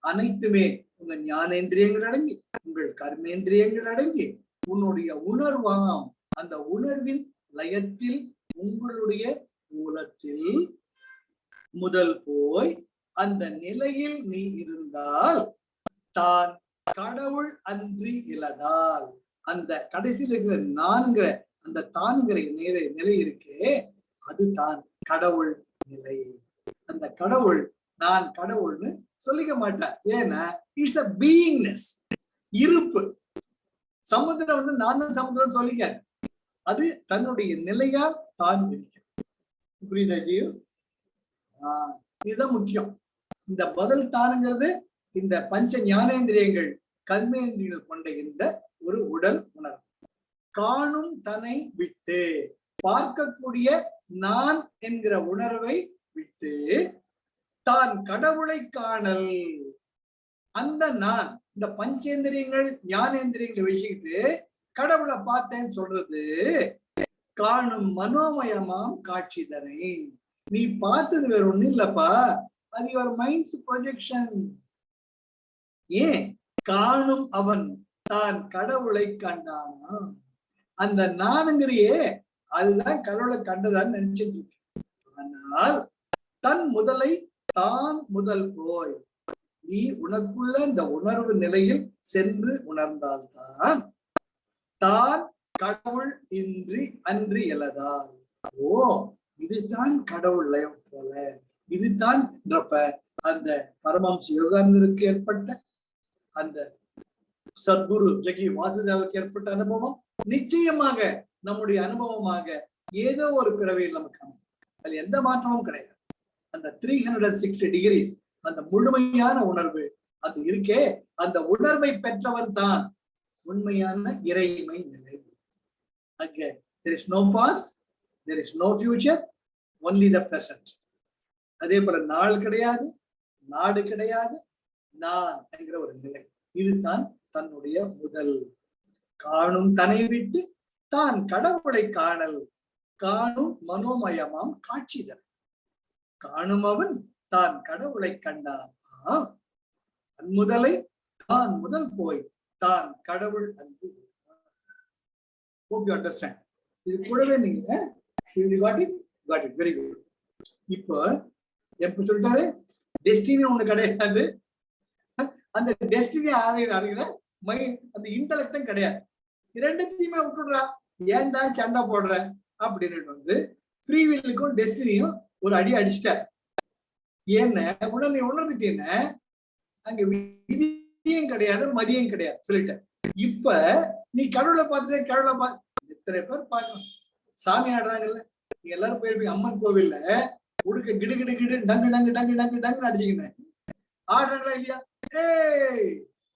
அனைத்துமே உங்க ஞானேந்திரியங்கள் அடங்கி, உங்கள் கர்மேந்திரியங்கள் அடங்கி, உன்னுடைய உணர்வாம் அந்த உணர்வின் லயத்தில் உங்களுடைய மூலத்தில் முதல் போய் அந்த நிலையில் நீ இருந்தால் தான் கடவுள் அன்றி இலதால். அந்த கடைசியில் இருக்கிற நான்கிற அந்த தான்கிற நிலை இருக்கே, அது தான் கடவுள் நிலை. அந்த கடவுள் நான் கடவுள்னு சொல்லிக்க மாட்டார். ஏன்னா இட்ஸ் அ பீயிங்னஸ், இருப்பு. சமுத்திரம் வந்து நான் தான் சமுத்திரம் சொல்லிக்காது, அது தன்னுடைய நிலையால் தான் இருக்கிறது. புரியுதா ஜியோ? இதுதான் முக்கியம். இந்த பதில் தானுங்கிறது இந்த பஞ்ச ஞானேந்திரியங்கள் கர்மேந்திரியங்கள் கொண்ட இந்த ஒரு உடல் உணர்வு. காணும் தன்னை விட்டு, பார்க்கக்கூடிய நான் என்கிற உணர்வை விட்டு தான் கடவுளை காணல். அந்த நான் இந்த பஞ்சேந்திரியங்கள் ஞானேந்திரியங்களை வச்சுக்கிட்டு கடவுளை பார்த்தேன்னு சொல்றது காணும் மனோமயமாம் காட்சிதனை. நீ பார்த்தது வேற ஒண்ணு இல்லப்பா, அது யுவர் மைண்ட்ஸ் ப்ரொஜெக்ஷன். ஏன்? காணும் அவன் தான் கடவுளை கண்டானா. அந்த நானுங்கிறியே அதுதான் கடவுளை கண்டதான்னு நினைச்சிட்டு இருக்கு. ஆனால் தன் முதலை தான் முதல் போய் நீ உனக்குள்ள இந்த உணர்வு நிலையில் சென்று உணர்ந்தால்தான் தான் கடவுள் இன்றி அன்றி எழதால். ஓ, இதுதான் கடவுள் லயம் போல, இதுதான் அந்த பரமஹம்ச யோகானந்தருக்கு ஏற்பட்ட அந்த சத்குரு ஜகி வாசுதேவுக்கு ஏற்பட்ட அனுபவம் நிச்சயமாக நம்முடைய அனுபவமாக ஏதோ ஒரு பிறவியில் நமக்கு அமையும். அதில் எந்த மாற்றமும் கிடையாது. அந்த 360 டிகிரிஸ் அந்த முழுமையான உணர்வு அது இருக்கே, அந்த உணர்வை பெற்றவன் தான் உண்மையான இறைமை நிலை. அங்க there is no past, there is no future, only the present. அதே போல நாள் கிடையாது, நாடு கிடையாது, நான் என்கிற ஒரு நிலை. இதுதான் தன்னுடைய முதல். காணும் தன்னை விட்டு தான் கடவுளை காணல். காணும் மனோமயமாம் காட்சிதல். காணும் அவன் தான் கடவுளை கண்டான். தன் முதலை தான் முதல் போய் தான் கடவுள் அன்று. Hope you understand. இது கூடவே நீங்க got it very good. இப்போ எப்ப சொல்லிட்டாரு, டெஸ்டினி ஒண்ணு கிடையாது. அந்த டெஸ்டினி அறிகிற அந்த இன்டலெக்டும் கிடையாது. இரண்டுத்தையுமே விட்டுடுறா, ஏன்டா சண்டை போடுற அப்படின்னு வந்து ஃப்ரீவில்லுக்கும் டெஸ்டினியும் ஒரு அடி அடிச்சிட்டார். ஏன்னா உடனே உணர்ந்துட்டேன்னு அங்க விதியும் கிடையாது, மதியம் கிடையாது சொல்லிட்டேன். இப்ப நீ கடவுளை பார்த்துட்டே, கடவுளை பார்த்து எத்தனை பேர் பார்க்கணும். சாமி ஆடுறாங்கல்ல, நீங்க எல்லாரும் போயிருப்பீங்க. அம்மன் கோவில்ல உடுக்க கிடு கிடு கிடு டங்கு டங்கு டங்கு டங்கு டங்குன்னு அடிச்சுக்கினேன். ஆடுறாங்களா இல்லையா? ஏய்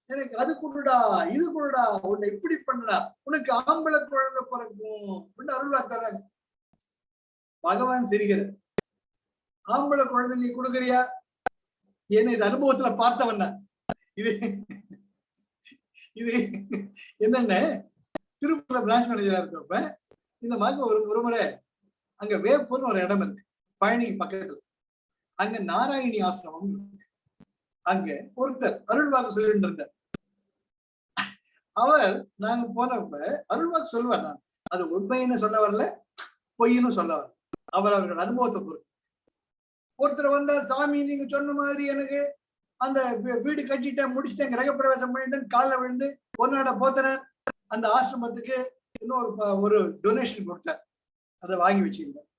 எனக்கு அது கொடுடா, இது கொடுடா, உன்னை இப்படி பண்றா, உனக்கு ஆம்பளை குழந்தை பிறக்கும் அப்படின்னு அருள்வா தர்றாங்க. பகவான் சிரிக்கிறார். ஆம்பளை குழந்தை நீ கொடுக்குறியா? ஏன்னா இது அனுபவத்துல பார்த்தவன். இது இது என்னென்ன, திருப்பூர்ல பிரான்ச் மேனேஜரா இருக்கப்ப இந்த மாதிரி ஒரு முறை அங்க வேப்பூர்னு ஒரு இடம் இருக்கு, பழனிக்கு பக்கத்துல. அங்க நாராயணி ஆசிரமம் இருக்கு. அங்க ஒருத்தர் அருள்வாக்கு சொல்லிட்டு இருந்தார். அவர் நாங்க போனப்ப அருள்வாக்கு சொல்லுவார். நான் அது உண்மைன்னு சொல்ல வரல, பொய்ன்னு சொல்ல வரல, அவர்கள் அனுபவத்தை பொறுத்து. ஒருத்தர் வந்தார், சாமி நீங்க சொன்ன மாதிரி எனக்கு அந்த வீடு கட்டிட்டேன், முடிச்சுட்டேன், கிரகப்பிரவேசம் பண்ணிட்டேன், காலில் விழுந்து பொன்னாட போத்தனர் அந்த ஆசிரமத்துக்கு இன்னொரு ஒரு டொனேஷன் கொடுத்தார், அதை வாங்கி வச்சிருந்தார்.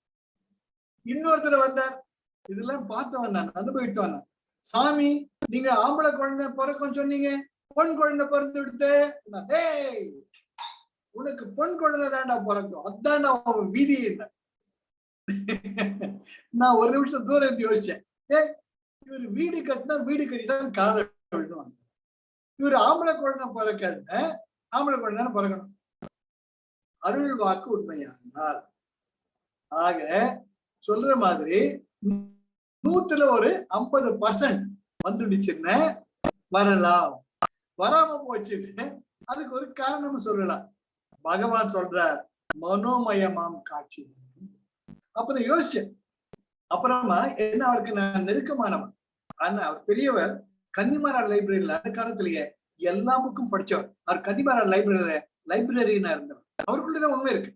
இன்னொருத்தர் வந்தார், இதெல்லாம் பார்த்தவன் நான், அனுபவித்தவன் நான். சாமி நீங்க ஆம்பளை குழந்தை பிறக்கும் சொன்னீங்க, பொன் குழந்தை பிறந்து விடுத்து, உனக்கு பொன் குழந்தை தாண்டா பிறக்கும், அதான்டா அவன் வீதி. நான் ஒரு நிமிஷம் தூரம் இருந்து யோசிச்சேன், இவர் வீடு கட்டினா வீடு கட்டிதான் கால விழுவாங்க, இவர் ஆம்பளை குழந்தை பிறக்க ஆம்பளை குழந்தை தானே பிறக்கணும். அருள் வாக்கு உண்மையானால், ஆக சொல்ற மாதிரி 100ல ஒரு 50% வந்துடுச்சுன்னு வரலாம். வராம போச்சுன்னு அதுக்கு ஒரு காரணம் சொல்லலாம். பகவான் சொல்றார் மனோமயமாம் காட்சி. அப்புறம் யோசிச்சேன். அப்புறமா என்ன, அவருக்கு நான் நெருக்கமானவன். ஆனா அவர் பெரியவர், கன்னிமாரா லைப்ரரியில அந்த காலத்திலேயே எல்லா புக்கும் படிச்சவர். அவர் கன்னிமாரா லைப்ரரினா இருந்தவர். அவருக்குள்ளதான் உண்மை இருக்கு,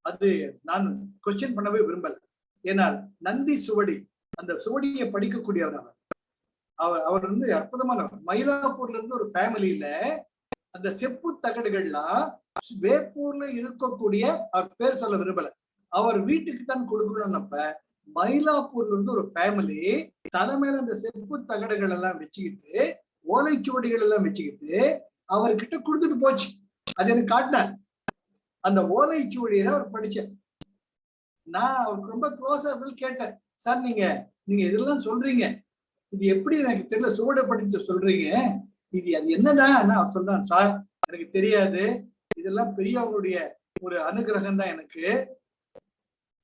அது நான் கொஸ்டின் பண்ணவே விரும்பல. ஏனால் நந்தி சுவடி, அந்த சுவடியை படிக்கக்கூடியவர் அவர். அவர் வந்து அற்புதமானவர். மயிலாப்பூர்ல இருந்து ஒரு ஃபேமிலியில அந்த செப்பு தகடுகள்லாம் வேப்பூர்ல இருக்கக்கூடிய, அவர் பேர் சொல்ல விரும்பல, அவர் வீட்டுக்கு தான் கொடுக்கணும்னப்ப மயிலாப்பூர்ல இருந்து ஒரு ஃபேமிலி தலைமையில அந்த செப்பு தகடுகள் எல்லாம் வச்சுக்கிட்டு, ஓலைச்சுவடிகள் எல்லாம் வச்சுக்கிட்டு அவர்கிட்ட கொடுத்துட்டு போச்சு. அது எனக்கு காட்டினார். அந்த ஓலைச்சுவடியை அவர் படிச்சேன். நான் அவருக்கு ரொம்ப க்ளோஸா கேட்டேன், சார் நீங்க இதெல்லாம் சொல்றீங்க, இது எப்படி எனக்கு தெரியல, சுவடை படிச்சு சொல்றீங்க, இது அது என்னதான்? அவர் சொல்றான், சார் எனக்கு தெரியாது, இதெல்லாம் பெரியவங்களுடைய ஒரு அனுகிரகம் தான் எனக்கு,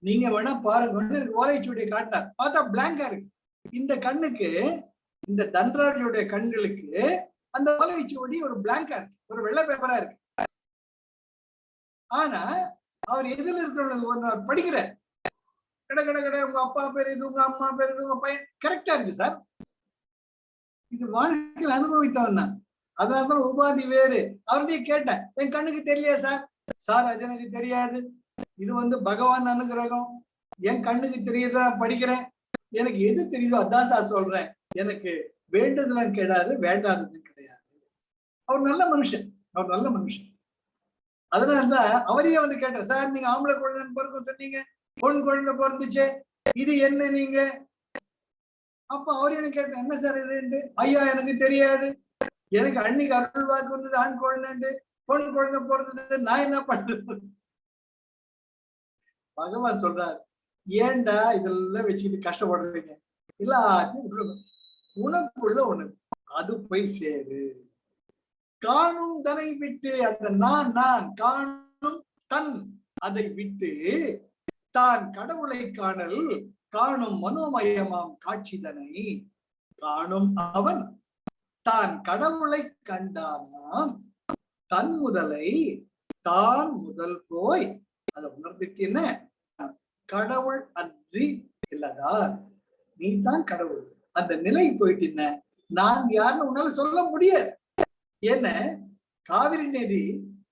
நீங்க வேணா பாருங்க. எனக்கு ஓலைச்சுவடியை காட்டினார். பார்த்தா பிளாங்கா இருக்கு. இந்த கண்ணுக்கு, இந்த தன்ராஜுடைய கண்களுக்கு அந்த ஓலைச்சுவடி ஒரு பிளாங்கா இருக்கு, ஒரு வெள்ளை பேப்பரா இருக்கு. ஆனா அவர் எதுல இருக்கிறவங்க படிக்கிற கட கட கட, உங்க அப்பா பேர் இது, உங்க அம்மா பேர் இது, உங்க பையன் கரெக்டா இருக்கு சார். இது வாழ்க்கையில் அனுபவித்தவன் தான். அதனாலதான் உபாதி வேறு. அவர்கிட்ட கேட்டேன், என் கண்ணுக்கு தெரியலையா சார்? சார் அது எனக்கு தெரியாது, இது வந்து பகவான் அனுகிரகம், என் கண்ணுக்கு தெரியுதான் படிக்கிறேன், எனக்கு எது தெரியுதோ அதான் சார் சொல்றேன், எனக்கு வேண்டதுலாம் கிடையாது, வேண்டாதது கிடையாது. அவர் நல்ல மனுஷன், அவர் நல்ல மனுஷன். அதனாலதான் அவரையே வந்து கேட்டேன், சார் நீங்க ஆம்பளை குழந்தை பிறக்கும் சொன்னீங்க, பொன் குழந்தை பிறந்துச்சு, இது என்ன நீங்க? அப்ப அவரையும் கேட்டேன், என்ன சார் இது? ஐயா எனக்கு தெரியாது, எனக்கு அன்னைக்கு அருள் வாக்கு வந்தது ஆண் குழந்தை, பொன் குழந்தை பிறந்தது, நான் என்ன பண்றது? பகவான் சொல்றார், ஏன்டா இதெல்லாம் வச்சுக்கிட்டு கஷ்டப்படுறீங்க, எல்லாத்தையும் உனக்குள்ள ஒண்ணு, அது போய் சேரு. காணும் தனை விட்டு, அந்த நான் காணும் தன் அதை விட்டு தான் கடவுளை காணல் காணும் மனோமயமாம் காட்சிதனை காணும் அவன் தான் கடவுளை கண்டானாம் தன் முதலை தான் முதல் போய். அதை உணர்ந்துட்டு என்ன, கடவுள் அன்றி இல்லதார், நீ தான் கடவுள். அந்த நிலை போயிட்டு என்ன, நான் யாருன்னு உன்னால சொல்ல முடியாது. என்ன, காவிரி நதி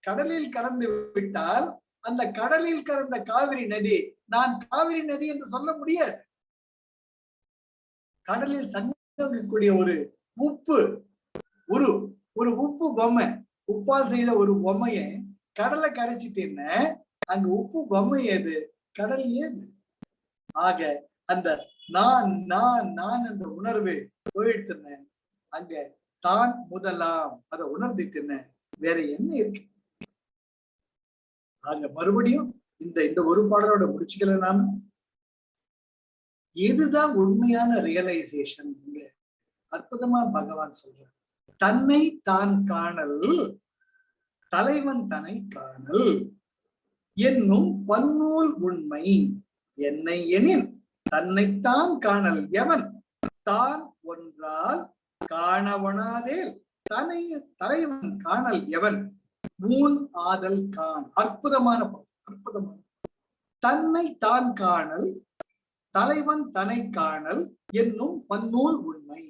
கடலில் கலந்து விட்டால் அந்த கடலில் கலந்த காவிரி நதி நான் காவிரி நதி என்று சொல்ல முடியாது. கடலில் சங்கக்கூடிய ஒரு உப்பு, ஒரு உப்பு பொம்மை, உப்பால் செய்த ஒரு பொம்மையை கடலை கரைச்சிட்டு என்ன, அங்க உப்பு பொம்மை ஏது, கடல் ஏது. ஆக அந்த நான் நான் நான் என்ற உணர்வு போயிட்டு அங்க தான் முதலாம், அதை உணர்ந்துட்டு வேற என்ன இருக்கு? ஆக மறுபடியும் இந்த ஒரு பாடலோட முடிச்சுக்கல. நாம இதுதான் உண்மையான ரியலைசேஷன். அற்புதமா பகவான் சொல்ற, தன்னை தான் காணல் தலைவன் தன்னை காணல் என்னும் பன்னூல் உண்மை என்னை எனின் தன்னைத்தான் காணல் எவன் தான் ஒன்றால் காணவனாதேல் தலைவன் காணல் எவன் ஊன் ஆதல் கான். அற்புதமான அற்புதமான தன்னை தான் காணல் தலைவன் தன்னை காணல் என்னும் பன்னூல் உண்மை.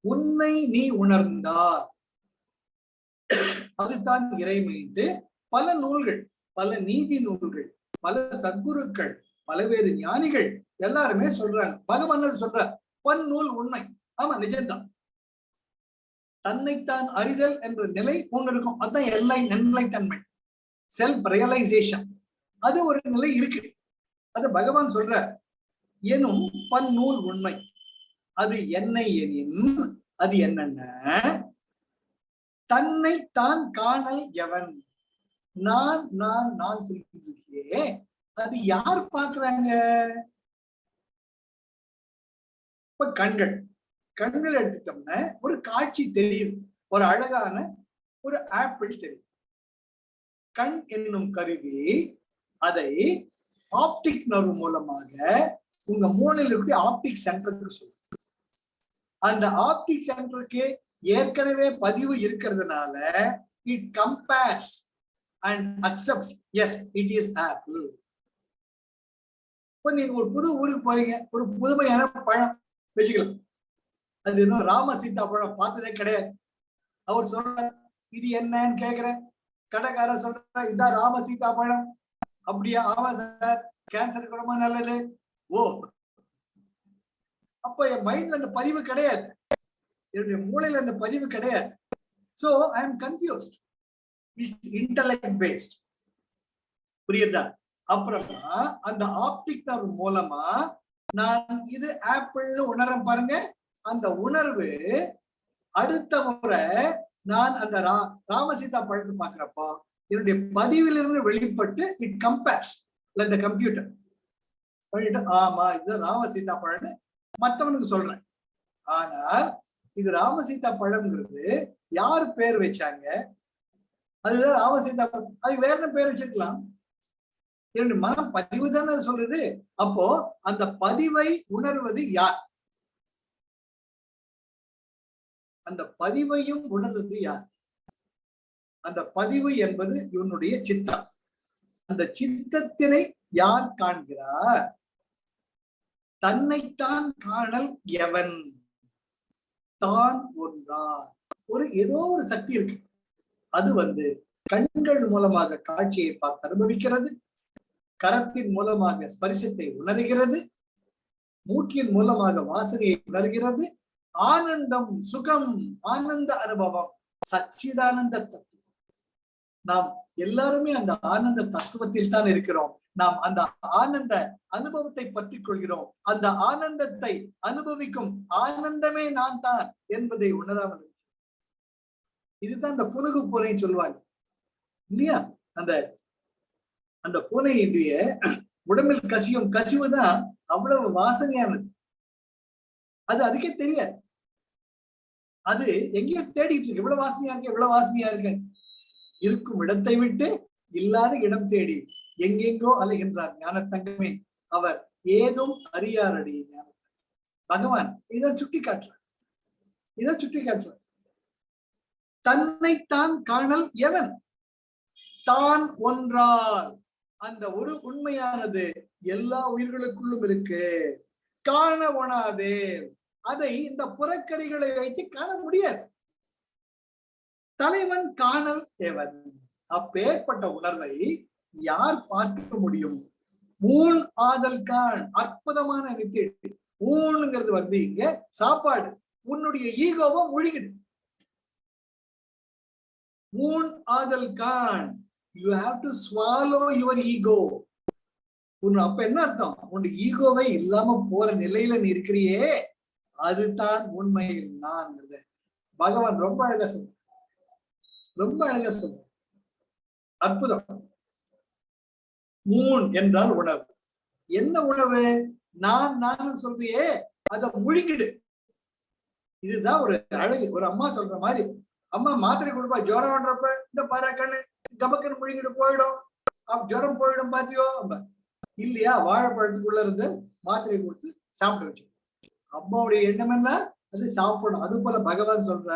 உன்னை நீ உணர்ந்தார் அதுதான் இறைமைண்டு பல நூல்கள், பல நீதி நூல்கள், பல சத்குருக்கள், பலவேறு ஞானிகள் எல்லாருமே சொல்றாங்க. பகவான் சொல்றார் பன்னூல் உண்மை. ஆமா, நிஜம்தான். தன்னைத்தான் அறிதல் என்ற நிலை ஒண்ணு இருக்கும். அதுதான் என்லைட்டன்மென்ட், செல்ஃப் ரியலைசேஷன். அது ஒரு நிலை இருக்கு. அது பகவான் சொல்ற எனும் பன்னூல் உண்மை. அது என்ன எனின் அது என்னென்ன? தன்னைத்தான் காணல் எவன். நான் நான் நான் சொல்லிட்டு அது யார் பாக்குறாங்க? இப்ப கண்கள் எடுத்துட்டோம்னா ஒரு காட்சி தெரியுது, ஒரு அழகான ஒரு ஆப்பிள் தெரியுது. கண் என்னும் கருவி அதை ஆப்டிக் நர்வ் மூலமாக உங்க மூளையில் இருக்க ஆப்டிக் சென்டருக்கு சொல்லுது. அந்த ஆப்டிக் சென்டருக்கு ஏற்கனவே பதிவு இருக்கிறதுனால it compares and accepts S it is apple. இப்ப நீங்க ஒரு புது ஊருக்கு போறீங்க, ஒரு புதுமையான பழம் வச்சுக்கலாம். அது இன்னும் ராம சீதா பழம் பார்த்ததே கிடையாது. அவர் சொல்ற இது என்னன்னு கேக்குற கடைக்கார சொல்ற இதான் ராம சீதா பழம். அப்படியா? ஆமா சார், கேன்சருக்கு ரொம்ப நல்லது. ஓ, அப்ப என் மைண்ட்ல அந்த பதிவு கிடையாது, என்னுடைய மூளையில அந்த பதிவு கிடையாது. So I am confused. It's intellect based. புரியுதா? அப்புறமா அந்த ஆப்டிக் நர்வ் மூலமா நான் இது ஆப்பிள்னு உணரேன் பாருங்க. அந்த உணர்வு அடுத்த முறை நான் அந்த ராமசீதா பழத்தை பாக்குறப்போ என்னுடைய பதிவிலிருந்து வெளிப்பட்டு இட் கம்பேர்ஸ் இந்த கம்ப்யூட்டர் பண்ணிட்டு ஆமா இது ராமசீதா பழம்னு மத்தவனுக்கு சொல்றேன். ஆனால் இது ராமசீதா பழம்ங்கிறது யார் பேர் வச்சாங்க? அதுதான் ராமசீதா பழம். அது வேற பேர் வச்சிருக்கலாம். என்னுடைய மனம் பதிவு தானே சொல்றது. அப்போ அந்த பதிவை உணர்வது யார்? அந்த பதிவையும் உணர்வது யார்? அந்த பதிவு என்பது இவனுடைய சித்தம். அந்த சித்தத்தினை யார் காண்கிறார்? தன்னைத்தான் காணல் எவன் தான் ஒன்றார். ஏதோ ஒரு சக்தி இருக்கு. அது கண்கள் மூலமாக காட்சியை பார்த்து அனுபவிக்கிறது, கரத்தின் மூலமாக ஸ்பரிசத்தை உணர்கிறது, மூக்கின் மூலமாக வாசனையை உணர்கிறது. ஆனந்தம், சுகம், ஆனந்த அனுபவம், சச்சிதானந்த தத்துவம். நாம் எல்லாருமே அந்த ஆனந்த தத்துவத்தில் தான் இருக்கிறோம். நாம் அந்த ஆனந்த அனுபவத்தை பற்றி கொள்கிறோம். அந்த ஆனந்தத்தை அனுபவிக்கும் ஆனந்தமே நான் தான் என்பதை உணராமல். இதுதான் அந்த புனுகு பூனை சொல்லுவாங்க இல்லையா? அந்த பூனையினுடைய உடம்பில் கசியும் கசிவுதான் அவ்வளவு வாசனையானது. அது அதுக்கே தெரியாது. அது எங்கேயோ தேடிட்டு இருக்கு. எவ்வளவு வாசனையா இருக்கு, எவ்வளவு வாசனையா இருக்கு. இருக்கும் இடத்தை விட்டு இல்லாத இடம் தேடி எங்கெங்கோ அலைகின்றார் ஞானத்தங்கமே. அவர் ஏதும் அறியாரடி ஞான பகவான் இதை சுட்டி காட்டுறார். தன்னைத்தான் காணல் எவன் தான் ஒன்றால். அந்த ஒரு உண்மையானது எல்லா உயிர்களுக்குள்ளும் இருக்கு. காண ஒணாதே. அதை இந்த புறக்கரிகளை வைத்து காண முடியாது. தலைவன் காணல் எவன். அப்பேற்பட்ட உணர்வை யார் பார்க்க முடியும்? ஊன் ஆதல் கான். அற்புதமான நித்திய. ஊனுங்கிறது இங்க சாப்பாடு. உன்னுடைய ஈகோவை முழுகிடு. ஊன் ஆதல் கான். You have to swallow your ego. அப்ப என்ன அர்த்தம்? உன் ஈகோவை இல்லாம போற நிலையில நீ இருக்கிறியே, அதுதான் உண்மையில் நான். பகவான் ரொம்ப அழகா சொல்ற. அற்புதம். மூன் என்றால் உணவு. என்ன உணவு? நான் சொல்றியே அத முழுங்கிடு. இதுதான் ஒரு அழகு. ஒரு அம்மா சொல்ற மாதிரி, அம்மா மாத்திரை கொடுப்பா ஜுரம் பண்றப்ப, இந்த பாரு கண்ணு கபக்கன்னு முழுங்கிட்டு போயிடும், ஜுரம் போயிடும் பாத்தியோ. இல்லையா வாழைப்பழத்துக்குள்ள இருந்து மாத்திரை கொடுத்து சாப்பிட வச்சு. அம்மாவுடைய எண்ணம் என்ன? அது சாப்பிடணும். அது போல பகவான் சொல்ற,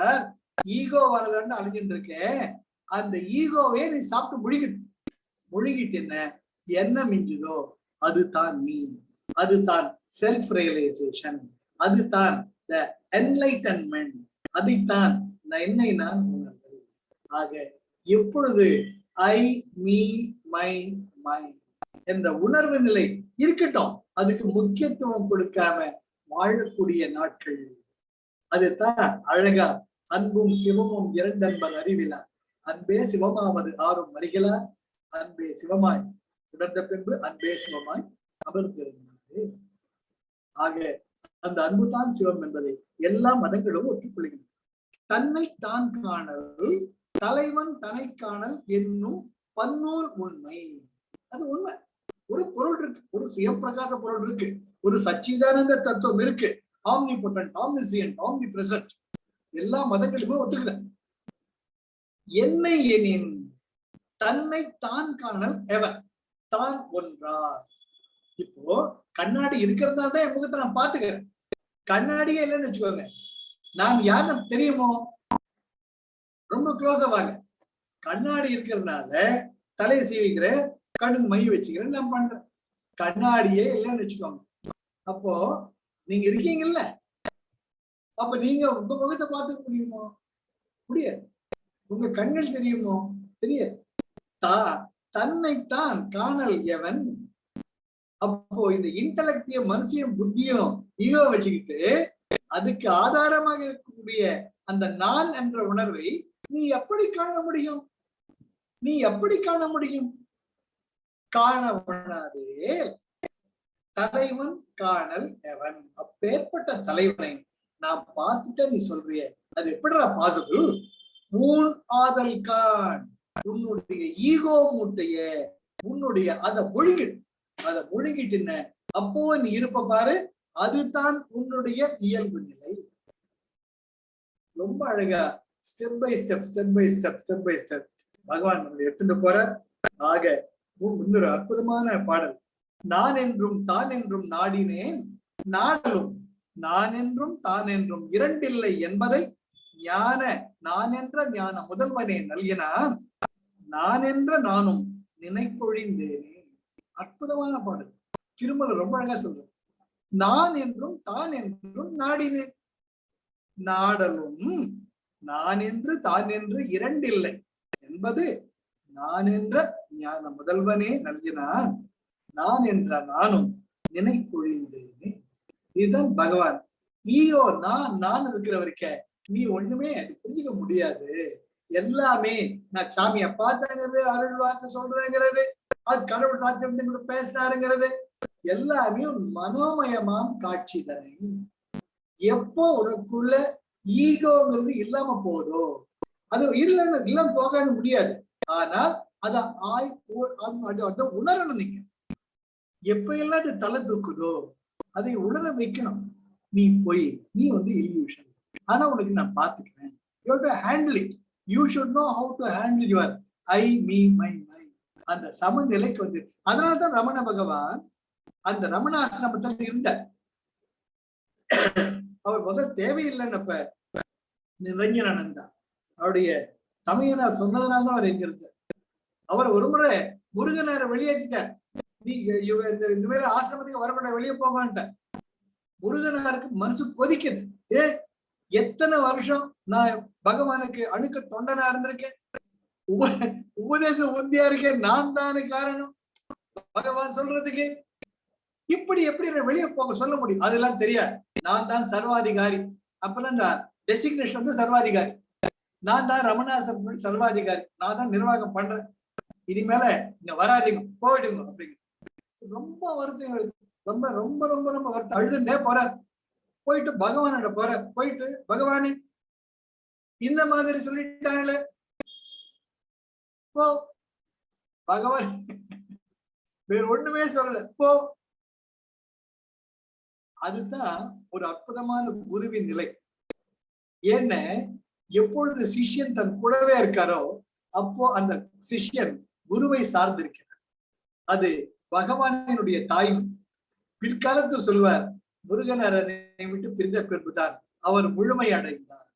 ஈகோ வரதான்னு அழிஞ்சுட்டு இருக்கேன், அந்த ஈகோவே நீ சாப்பிட்டு முழுகிட்டு என்ன மிஞ்சுதோ அதுதான் நீ, அதுதான் செல்ஃப் ரியலைசேஷன், அதுதான் என்லைட்டன்மெண்ட், அதைத்தான் என்னை நான் உணர்ந்தேன். ஆக எப்பொழுது ஐ மீ மை மை என்ற உணர்வு நிலை இருக்கட்டும், அதுக்கு முக்கியத்துவம் கொடுக்காம வாழக்கூடிய நாட்கள், அதுதான் அழகா அன்பும் சிவமும் இரண்டன்பர் அறிவிலா, அன்பே சிவமாவது ஆறும் அறிகளா, அன்பே சிவமாய் உணர்ந்த பின்பு அன்பே சிவமாய் அமர்ந்திருந்தாரு. ஆக அந்த அன்புதான் சிவம் என்பதை எல்லா மதங்களும் ஒற்றுக்கொள்கின்றன. தன்னை தான் காணல், தலைவன் தன்னை காணல் என்னும் பன்னூல் உண்மை. அது உண்மை. ஒரு பொருள் இருக்கு, ஒரு சுயப்பிரகாச பொருள் இருக்கு, ஒரு சச்சிதானந்த தத்துவம் இருக்கு, ஆம்னிபொட்டன்ட், ஆம்னிசியன்ட், ஆம்னிபிரசன்ட், எல்லா மதங்களுமே ஒத்துக்குது. என்னை எனின் தன்னை தான் காணல் எவர், தான் ஒன்றார். இப்போ கண்ணாடி இருக்கிறதா தான் என் முகத்தை நான் பாத்துக்கிறேன். கண்ணாடியே இல்லைன்னு வச்சுக்கோங்க, நான் யாருன்னு தெரியுமோ? ரொம்ப க்ளோஸா வாங்க. கண்ணாடி இருக்கிறதுனால தலையை சீவிக்கிறேன், கண்ணுக்கு மை வச்சுக்கிறேன், நான் பண்றேன். கண்ணாடியே இல்லைன்னு வச்சுக்கோங்க, அப்போ நீங்க இருக்கீங்கல்ல, அப்ப நீங்க உங்க முகத்தை பார்த்துக்க முடியுமோ? முடியாது. உங்க கண்கள் தெரியுமோ? தெரியாது. தன்னைத்தான் காணல் எவன். அப்போ இந்த இன்டலெக்டிய மனசையும் புத்தியும் ஈகோ வச்சுக்கிட்டு அதுக்கு ஆதாரமாக இருக்கக்கூடிய அந்த நான் என்ற உணர்வை நீ எப்படி காண முடியும்? நீ எப்படி காண முடியும்? காண உணாதே தலைவன் காணல் எவன். அப்பேற்பட்ட தலைவனை நான் பார்த்துட்ட நீ சொல்றிய, அது எப்படிடா பாசிபிள்? ஊன் ஆதல் கான், உன்னுடைய ஈகோ மூட்டைய, உன்னுடைய அதை முழுங்கிட்டு அப்போ நீ இருப்ப பாரு, அதுதான் உன்னுடைய இயல்பு நிலை. ரொம்ப அழகா ஸ்டெப் பை ஸ்டெப் பகவான் நம்மளை எடுத்துட்டு போற. ஆக இன்னொரு அற்புதமான பாடல், நான் என்றும் தான் என்றும் நாடினேன், நாடலும் நான் என்றும் தான் என்றும் இரண்டில்லை என்பதை ஞான நான் என்ற ஞான முதல்வனே நல்கினான், நான் என்ற நானும் நினைப்பொழிந்தேனே. அற்புதமான பாடல். திருமலர் ரொம்ப அழகா சொல்ற, நான் என்றும் தான் என்றும் நாடினேன், நாடலும் நான் என்று தான் என்று இரண்டில்லை என்பது நான் என்ற ஞான முதல்வனே நல்கினான், நான் என்ற நானும் நினைப்பொழிந்தேனே. இதுதான் பகவான். ஈயோ நான் இருக்கிற வரைக்கும் நீ ஒண்ணுமே புரிஞ்சுக்க முடியாது. எல்லாமே நான் சாமியை பார்த்தேங்கிறது, அருள் வார்த்தை சொல்றேங்கிறது, அது கடவுள் ராத்திரி பேசினாருங்கிறது எல்லாமே மனோமயமாம் காட்சி தானே. எப்போ உனக்குள்ள ஈகோங்கிறது இல்லாம போதோ, அது இல்லாம போக முடியாது. ஆனால் அத உணரணும். நீங்க எப்ப எல்லாம் அது தலை தூக்குதோ அதை உணர வைக்கணும். நீ போய் நீ இல்யூஷன், ஆனா உனக்கு நான் பாத்துக்கிறேன். You have to handle it. You should know how to handle your I, me, my, my. அந்த சமநிலைக்கு வந்து, அதனால்தான் ரமண பகவான் அந்த ரமண ஆசிரமத்தில் இருந்தார். அவர் முதல் தேவையில்லைன்னப்ப நிரஞ்சனானந்தா அவருடைய தமையனார் சொன்னதுனால்தான் அவர் எங்க இருந்தார். அவர் ஒரு முறை முருகனாரை வெளியேற்றிட்டார். நீ இந்த மாதிரி ஆசிரமத்துக்கு வரப்பட வெளியே போகான்ட்ட. முருகனாருக்கு மனசு கொதிக்குது. எத்தனை வருஷம் நான் பகவானுக்கு அணுக்க தொண்டனா இருந்திருக்கேன், உபதேச உத்தியா இருக்கேன், நான் தானே காரணம் பகவான் சொல்றதுக்கு. இப்படி எப்படி வெளியே போக சொல்ல முடியும்? அதெல்லாம் தெரியாது. நான் தான் சர்வாதிகாரி. அப்பெல்லாம் இந்த டெசிக்னேஷன் சர்வாதிகாரி. நான் தான் ரமணாசன் சர்வாதிகாரி, நான் தான் நிர்வாகம் பண்றேன், இனிமேல இங்க வராதிங்க, போயிடுங்க அப்படிங்க. ரொம்ப வருத்தம், ரொம்ப ரொம்ப ரொம்ப ரொம்ப வருத்தம். அழுதுண்டே போற. போயிட்டு பகவானோட போற. போயிட்டு பகவானே இந்த மாதிரி சொல்லிட்டாங்களே, போ. பகவான் வேற ஒண்ணுமே சொல்லல, போ. அதுதான் ஒரு அற்புதமான குருவின் நிலை. ஏன்ன எப்பொழுது சிஷ்யன் தன் கூடவே இருக்காரோ அப்போ அந்த சிஷ்யன் குருவை சார்ந்திருக்கிறார். அது பகவானினுடைய தாய்மை. பிற்காலத்தில் சொல்வார், முருகன் அரனை விட்டு பிரிந்த பின்புதான் அவர் முழுமை அடைந்தார்.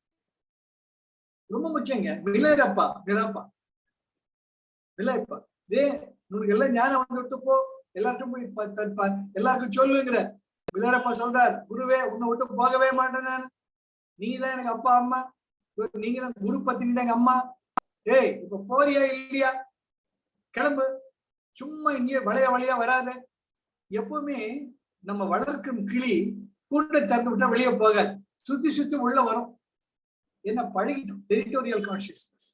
ரொம்ப முக்கியங்க. மிளரப்பா உனக்கு எல்லாம் ஞானம் வந்துட்டு போ, எல்லார்ட்டும் போய் எல்லாருக்கும் சொல்லுங்கிற மிளரப்பா சொல்றார், குருவே உன்னை விட்டு போகவே மாட்டேன் நான், நீதான் எனக்கு அப்பா அம்மா, நீங்க தான் குரு பத்தினி தான் எங்க அம்மா. ஏய் இப்ப போறியா இல்லையா, கிளம்பு, சும்மா இங்கே வளையா வராத. எப்பவுமே நம்ம வளர்க்கும் கிளி கூட்டை திறந்து விட்டா வெளியே போகாது, சுத்தி உள்ள வரும். என்ன பழகிட்டோம், டெரிட்டோரியல் கான்சியஸ்னஸ்.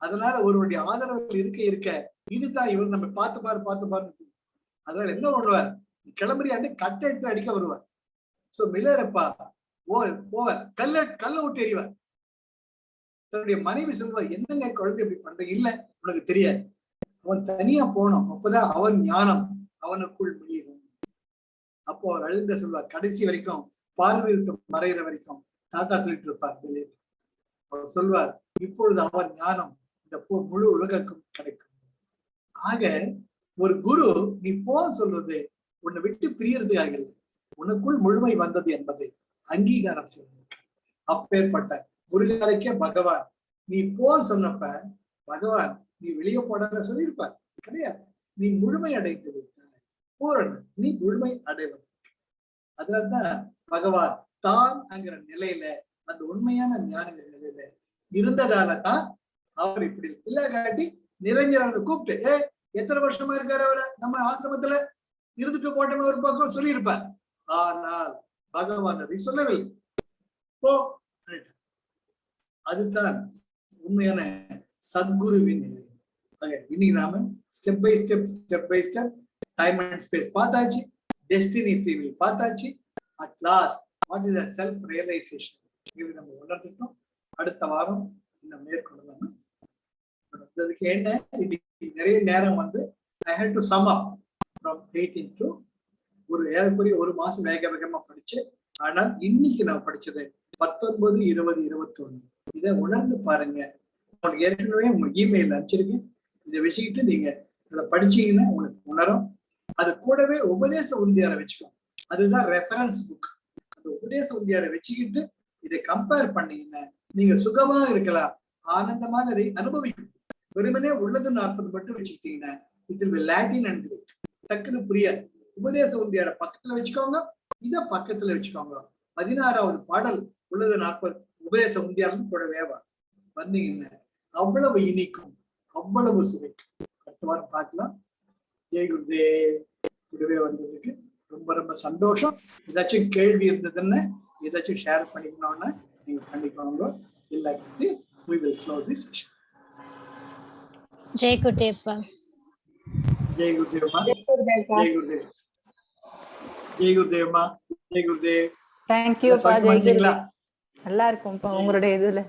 அதனால ஒருவருடைய ஆதரவு இருக்க இதுதான் இவர் நம்ம பார்த்து பாரு. அதனால என்ன பண்ணுவார், கிளம்புறியாண்டு கட்டை எடுத்து அடிக்க வருவார். சோ மிளரப்பா போவார், கல்ல விட்டு எறிவார். தன்னுடைய மனைவி சொல்வார், என்னங்க குழந்தை இப்படி பண்ற, இல்ல உனக்கு தெரியாது, அவன் தனியா போனோம், அப்பதான் அவன் ஞானம் அவனுக்குள் மிளிரும். அப்போ அவர் அழுந்த சொல்வார், கடைசி வரைக்கும் பார்வை மறைகிற வரைக்கும் டாட்டா சொல்லிட்டு இருப்பார். அவர் சொல்வார், இப்பொழுது அவன் ஞானம் இந்த முழு உலகக்கும் கிடைக்கும். ஆக ஒரு குரு நீ போ சொல்றது உன்னை விட்டு பிரியறதுக்காக இல்லை, உனக்குள் முழுமை வந்தது என்பதை அங்கீகாரம் செய்வதற்கு. அப்பேற்பட்ட முருகரைக்கே பகவான் நீ போ சொன்னப்ப பகவான் நீ வெளியே போட சொல்லியிருப்பார் கிடையாது, நீ முழுமை அடைந்து விட்டாய், பூரண நீ முழுமை அடைவதற்கு. அதனால்தான் பகவான் தான் அங்கிற நிலையில, அந்த உண்மையான ஞான நிலையில இருந்ததால தான் அவர் இப்படி இல்ல காட்டி நிரஞ்சன கூப்பிட்டு, எத்தனை வருஷமா இருக்காரு அவரை நம்ம ஆசிரமத்துல இருந்துட்டு போட்டோம் ஒரு பக்கம் சொல்லியிருப்பார். ஆனால் பகவான் அதை சொல்லவில்லை. போ, அதுதான் உண்மையான சத்குருவின் நிலை. இன்னைக்கு நாம step by step time and space பார்த்தாச்சு, டெஸ்டினி ஃப்ரீ வில் பார்த்தாச்சு. At last what is self realization இது நம்ம உணர்ந்துட்டோம். அடுத்த வாரம் இந்த மேற்கொள்ளலாம். அதுக்கு என்ன, நிறைய நேரம் வந்து I hate to sum up from 18 to ஒரு ஏறக்குறைய ஒரு மாசம் வேகமா படிச்சு. ஆனால் இன்னைக்கு நான் படிச்சது 19, 20, 21. இதை உணர்ந்து பாருங்க. உங்களுக்கு ஏற்கனவே உங்க இமெயில் அனுப்பிச்சிருக்கேன். இதை வச்சுக்கிட்டு நீங்க அதை படிச்சீங்கன்னா உங்களுக்கு உணரும். அது கூடவே உபதேச உறுதியாரை வச்சுக்கோங்க, அதுதான் ரெஃபரன்ஸ் புக். அந்த உபதேச உறுதியாரை வச்சுக்கிட்டு இதை கம்பேர் பண்ணீங்கன்னா நீங்க சுகமா இருக்கலாம், ஆனந்தமாக அனுபவிக்கும். வெறுமனே உள்ளது 40 மட்டும் வச்சுக்கிட்டீங்கன்னா இதில் லாட்டின் அண்ட் கிரீக் டக்குன்னு புரியாது. உபதேச உறுதியாரை பக்கத்துல வச்சுக்கோங்க, இதை பக்கத்துல வச்சுக்கோங்க. 16வது பாடல் உள்ளது 40 உபதேச உறுதியாரும் கூடவே வந்தீங்கன்னா அவ்வளவு இனிக்கும், அவ்வளவு சுவைக்கும். அடுத்த வாரம் பார்க்கலாம். ஜெய் குருதேவ். கூடவே வந்ததுக்கு ரொம்ப ரொம்ப சந்தோஷம். ஏதாச்சும் கேள்வி இருந்ததுன்னு ஏதாச்சும் ஷேர் பண்ணிக்கணும்னா நீங்க பண்ணிக்கோங்க. இல்லாட்டி we will close this session. Jai Gurudev. Jai குருதேவ்மா. Jai Gurudev. Jai குருதேவ்மா. Jai Gurudev. Thank you பா. ஜெய் குருதேவ். நல்லா இருக்கும் பா உங்களுடைய இதுல.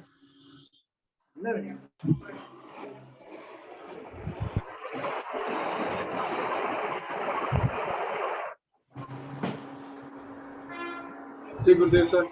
Jai Gurudev sir.